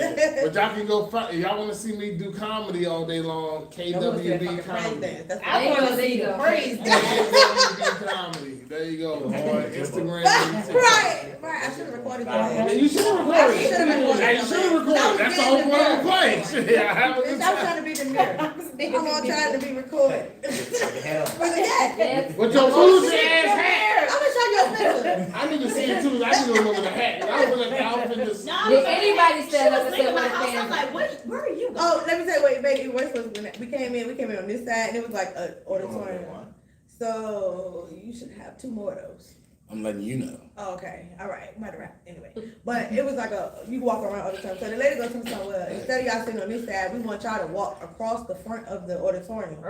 but y'all can go find. Y'all want to see me do comedy all day long? KWB comedy. I want to see the praise dance. KWB comedy. There you go. On Instagram. Right. I should have recorded that. You should have recorded. Should have recorded. Hey, you should have recorded. That's the whole point of the play. Yeah, I have a good I was time. trying to be the mirror. I'm all trying to be recorded. Yes. With your bougie ass hat. I'm gonna show you a picture. I need to see it too. I need to look at the hat. I was looking at the outfit. Just... Did anybody stand up and say what I'm fans? like, where are you going? Oh, let me tell you what, baby, we came in on this side, and it was like an auditorium. So you should have 2 more of those. I'm letting you know. Oh, okay, all right, might have wrapped anyway. But it was like you walk around all the time. So the lady goes to me, well, instead of y'all sitting on this side, we want y'all to walk across the front of the auditorium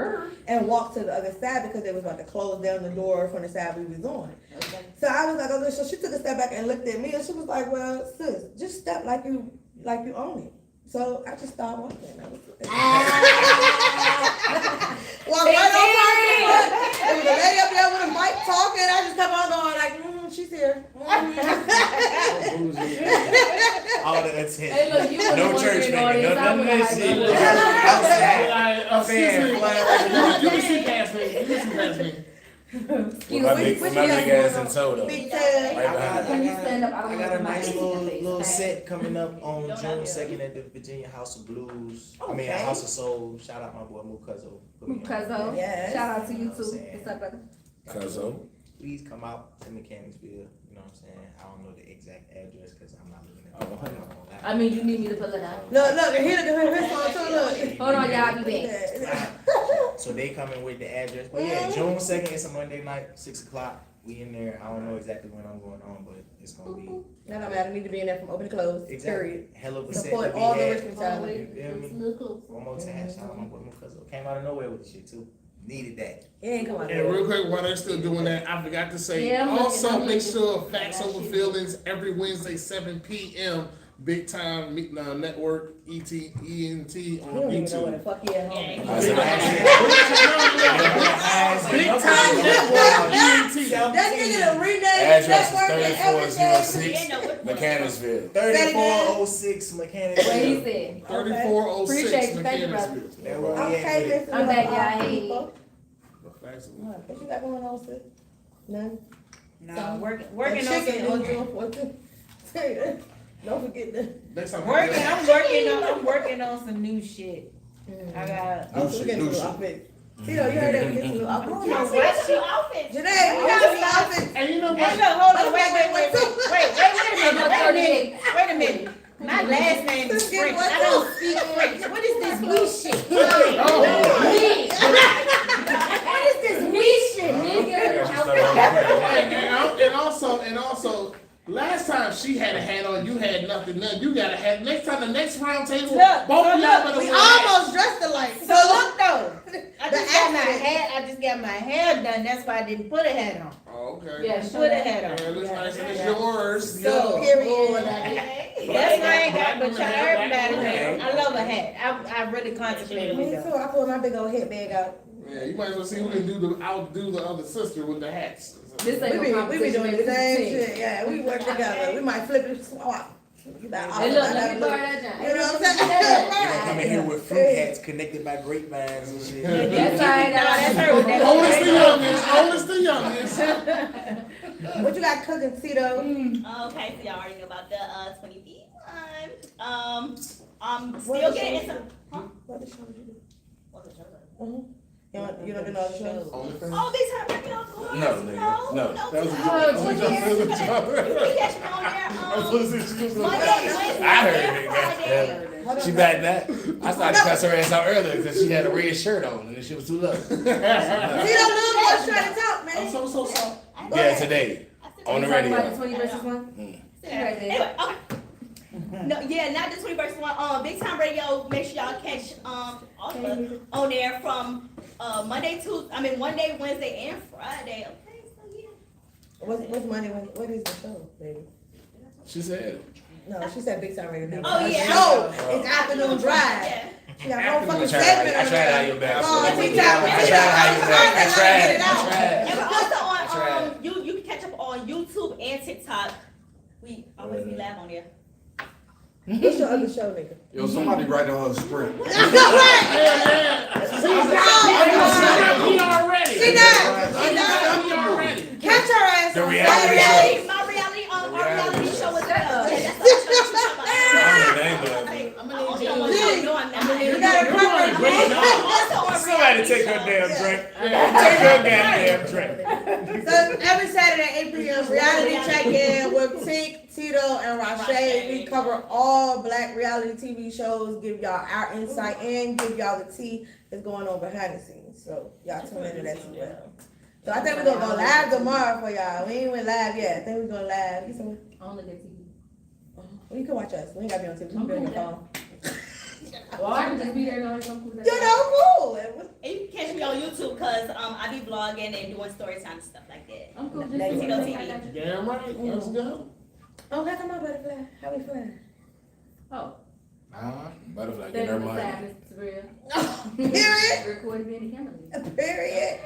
and walk to the other side because they was about to close down the door from the side we was on. Okay. So I was like, okay, so she took a step back and looked at me, and she was like, well, sis, just step like you own it. So I just started walking. Walk right on. There was a lady up there with a mic talking. I just kept on going like, she's here. All the attention. Hey, look, you No was church the baby. audience. I None of would that have shit. had Excuse me. Fan You can see past me. You can see past me. With my big ass in Toto. Big Right tail. behind When me. you stand up, I don't I want got a to nice little face. set coming up on June 2nd at the Virginia House of Blues. I mean, Okay. House of Soul. Shout out my boy Mukazo. Cuzzo. Yes. Shout out to you You know what I'm too. saying? What's up, brother? Cuzzo. Please come out to Mechanicsville. You know what I'm saying? I don't know the exact address because I'm not looking at it. I mean, you need me to pull it out. Look, and here his song too, look. Hold on, y'all, I'll be back. So they coming with the address. But yeah, June 2nd, it's a Monday night, 6 o'clock. We in there. I don't know exactly when I'm going on, but it's gonna be No, no matter. Need to be in there from open to close. Period. hell of a set. Support to be all the had. Richmond talent. You feel me? One more time, shout out my boy Mukazo. Came out of nowhere with the shit too. Needed that. It ain't come out. And real quick, while they're still doing that, I forgot to say, Yeah, I'm also looking- make sure Facts Over Feelings every Wednesday, 7 p.m. Big Time Network, ENT on You don't even know where the YouTube. fuck he at home. I said, Big Time Network, ENT. That nigga done renamed his address network and everything. 3406 Mechanicsville. 3406 Mechanics. What he said. 3406 Appreciate you. Thank you, brother. Mechanicsville. That where we at Okay, with it. listen. I'm back, y'all. Facts Over- What you got going on, sis? None? No, working The on chicken some on June 14th. Don't forget the. Next time. I'm working on some new shit. I got. Oh, so we getting some new outfits. Tito, you heard that we getting some new outfits. What's your outfit? Janae, we got some new outfits. And you know Hey, what? look, hold on, wait a minute. My last name is French. I don't speak French. What is this we shit? What is this we shit, nigga? And also, last time she had a hat on, you had nothing. None. You got a hat. Next time, the next round table, Look, both of y'all look, better We wear hats. almost dressed alike. So look though, I The just got my hair done. That's why I didn't put a hat on. Oh, okay. Yeah, Put a hat Yeah, on. it looks nice and it's yours. So, Period. That's why I ain't got, but y'all, everybody know. I love a hat. I really contemplated Me it too. though. I pulled my big old headbag out. Yeah, you might as well see who can outdo the other sister with the hats. This ain't We no be doing the competition, same this is a team. shit. Yeah, we work together. We might flip it, swap. You got Hey, look, let me borrow that You John. know what I'm They saying? gonna come in here with fruit hats connected by grapevines and shit. That's all right, That's that's her. Oldest the youngest. What you got cooking, Tito? Okay, so y'all already know about the 20 feet one. Still getting into. What the show did you do? What's the show? You don't do no other shows? Oh, big time, bring it up, boys. No, nigga, no. That was a You joke. can catch me on there, Monday, Wednesday, I heard and it, Friday. She back that. I started to cuss her ass out earlier because she had a red shirt on and she was too low. See, don't little boys trying to talk, man. I'm so sorry. Yeah, today. On the You talking about radio. the 20 versus 1? Right there. Anyway, okay. No, yeah, not the 20 versus 1. Big Time Radio. Make sure y'all catch Arthur on there from Monday, Wednesday, and Friday. Okay, so yeah. What's Monday? What is the show, baby? She said. No, she said Big Time Radio. Oh, yeah. No, it's Afternoon Dryve. Yeah. She got no fucking I segment. tried out your back. Oh, I she tried out your back. And we're also on you can catch up on YouTube and TikTok. We always be live on there. What's your other show, nigga? Yo, somebody write down a script. She already. not. already. Catch her ass The on reality Saturday. My reality show is there. You gotta cover Somebody take her damn drink. Take her damn drink. So every Saturday, 8 p.m., reality check-in with Tink, Tito, and Rashay. We cover all black reality TV shows, give y'all our insight, and give y'all the tea that's going on behind the scenes. So y'all tune into that as well. So I think we're gonna go live tomorrow for y'all. We ain't went live yet. I think we're going live. I don't look at TV. Well, you can watch us. We ain't gotta be on TV. We can be on your phone. Well, I can just be there and I'm cool. You know, cool. And you can catch me on YouTube because I be vlogging and doing story time and stuff like that. I'm cool. Tito TV. Damn right. Let's go. Oh, how come my butterfly? How we fly? Oh, Butterfly get her money. Period. Recorded being the camera. Period.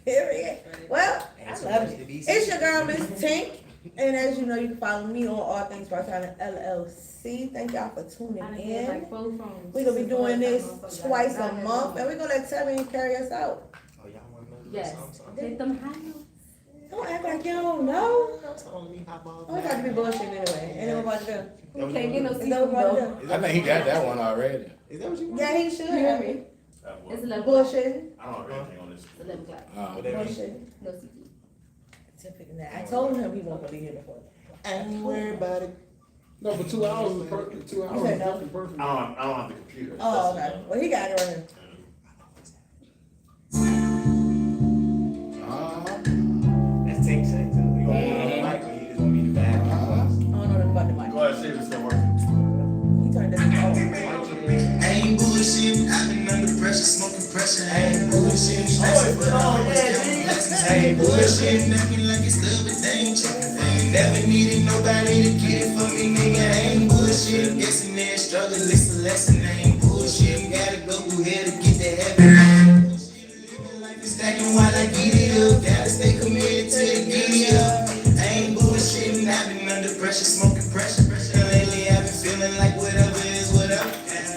Period. Well, I love it. It's your girl, Mz Tink. And as you know, you can follow me on all things Bartana LLC. Thank y'all for tuning in. We're going to be doing this twice a month. And we're going to let Tevin carry us out. Oh, y'all want to know Yes. something? Hit them high notes. Don't act like you don't know. Y'all telling me how about I'm about to be bullshit anyway. Ain't what about to do? Who can't get no Is that seafood what about to though? do? I think he got that one already. Is that what you want? Yeah, he should have me. It's 11 o'clock. Bullshit. I don't have anything on this. It's 11 o'clock. Bullshit. No seafood. I told him he won't be here before. I ain't worried about it. No, for 2 hours is perfect. 2 hours You said is no. definitely perfect. I don't have the computer. Oh, okay. Well, he got it right here. That's Tink saying too. You gonna be on the mic or you just gonna be the back? I don't know nothing about the mic. Go ahead, see if it's still working. He turned this off. I ain't bullshit, I've been under pressure, smoking pressure. I ain't bullshit, stressing, but I always get my blessings. I ain't bullshit, acting like it's love, but they ain't checking. I ain't never needed nobody to get it for me, nigga. I ain't bullshit, guessing they're struggle, it's a lesson. I ain't bullshit, gotta go through hell to get to heaven. I ain't bullshit, living life is stacking while I get it up. Gotta stay committed to the giddy up. I ain't bullshit, I've been under pressure, smoking pressure. And lately I've been feeling like whatever is whatever.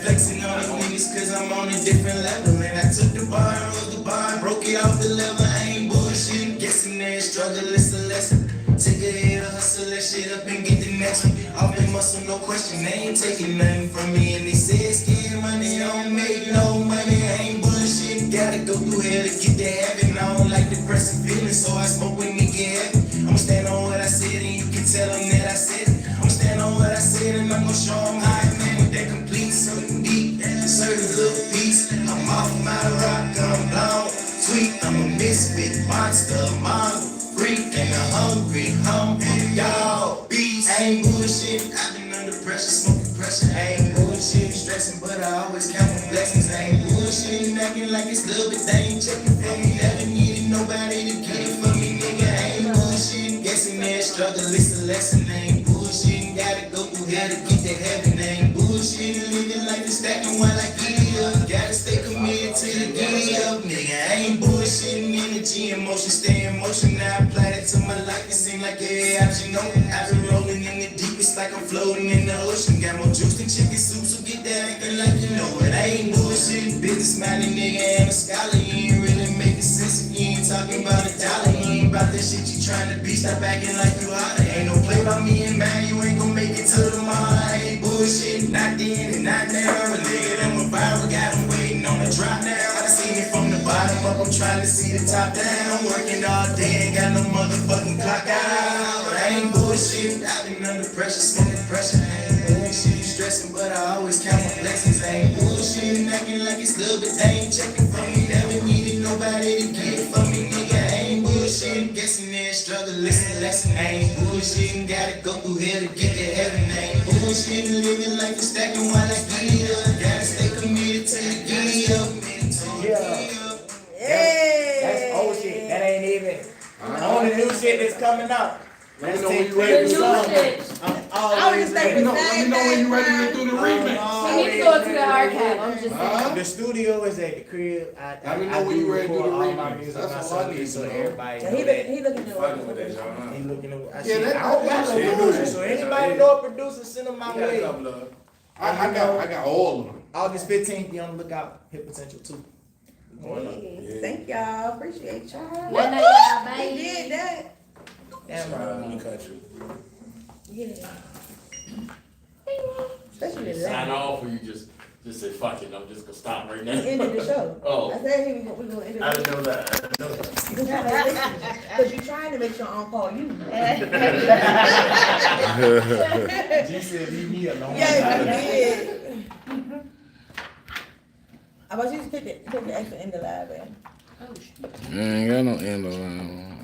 Flexing on these niggas cause I'm on a different level. And I took the bar and rolled the bar and broke it off the level. I ain't bullshit, guessing their struggle is a lesson. Take a hit or hustle that shit up and get the next one. Off the muscle, no question, they ain't taking nothing from me. And they say scared money, don't make no money. I ain't bullshit, gotta go through hell to get to heaven. I don't like depressing feelings, so I smoke when we get heavy. I'ma stand on what I said and you can tell them that I said it. I'ma stand on what I said and I'm gonna show them how I man with that complete something deep. Certain little piece, I'm off my rock, I'm blown. Sweet, I'm a misfit, monster, mongrel, freak, and a hungry dog, beast. I ain't bullshit, I've been under pressure, smoking pressure. I ain't bullshit, stressing, but I always count my blessings. I ain't bullshit, acting like it's love, but they ain't checking for me. Never needed nobody to get it for me, nigga. I ain't bullshit, guessing their struggle, it's a lesson. I ain't bullshit, gotta go through hell to get to heaven. I ain't bullshit, living life is stacking while I get it up. Gotta stay committed to the giddy up, nigga. I ain't bullshitting, energy, emotion, stay in motion. Now I apply that to my life, it seem like every option, no. I've been rolling in the deepest like I'm floating in the ocean. Got more juice than chicken soup, so get that acting like you know it. I ain't bullshit, business minded nigga and a scholar. You ain't really making sense if you ain't talking about a dollar. You ain't about that shit you trying to be, stop acting like you hotter. Ain't no play by me and man, you ain't gon' make it to tomorrow. I ain't bullshit, not then. not now. A nigga that went viral, got him waiting on the drop now. I seen it from the bottom up, I'm trying to see the top down. I'm working all day, ain't got no motherfucking clock out. I ain't bullshitting, I've been under pressure, smoking pressure. I ain't bullshitting, stressing, but I always count my blessings. I ain't bullshitting, acting like it's love, but they ain't checking for me. Never needed nobody to get it for me, nigga. I ain't bullshitting, guessing there, struggle, listen, lesson. I ain't bullshitting, gotta go through hell to get to heaven. I ain't bullshitting, living life is stacking while I get it up. Gotta stay committed to the get up. That's old shit. That ain't even on the new shit that's coming out. Let Let's me know when take you ready to credit. do I'm I was always just thinking ready. Let me know when you ready to do the remix. We need to go to the archive, I'm just saying. The studio is at the crib. Let me know when you ready to do the record all my remix. music That's on all I Sunday, need so to know. everybody Yeah, know he that. looking at Fucking with that, y'all. He looking at. I Yeah, said, that- I don't got that- no producer, so anybody know a producer, send them my I got a way. couple of. I got all of them. August 15th, be on the lookout. Hit Potential 2. Going on. Hey, thank y'all, appreciate y'all. Let know y'all, We bye. did that. Damn, Let me cut you. Yeah. Especially the Sign last. off or you just say, fuck it, I'm just gonna stop right We now. ended the show. Oh. I said we gonna end I it. didn't know that. Because you're trying to make sure I don't call you. G said, leave me alone. Yes, you did. How about you just put the extra in the live, man? I ain't got no end of line.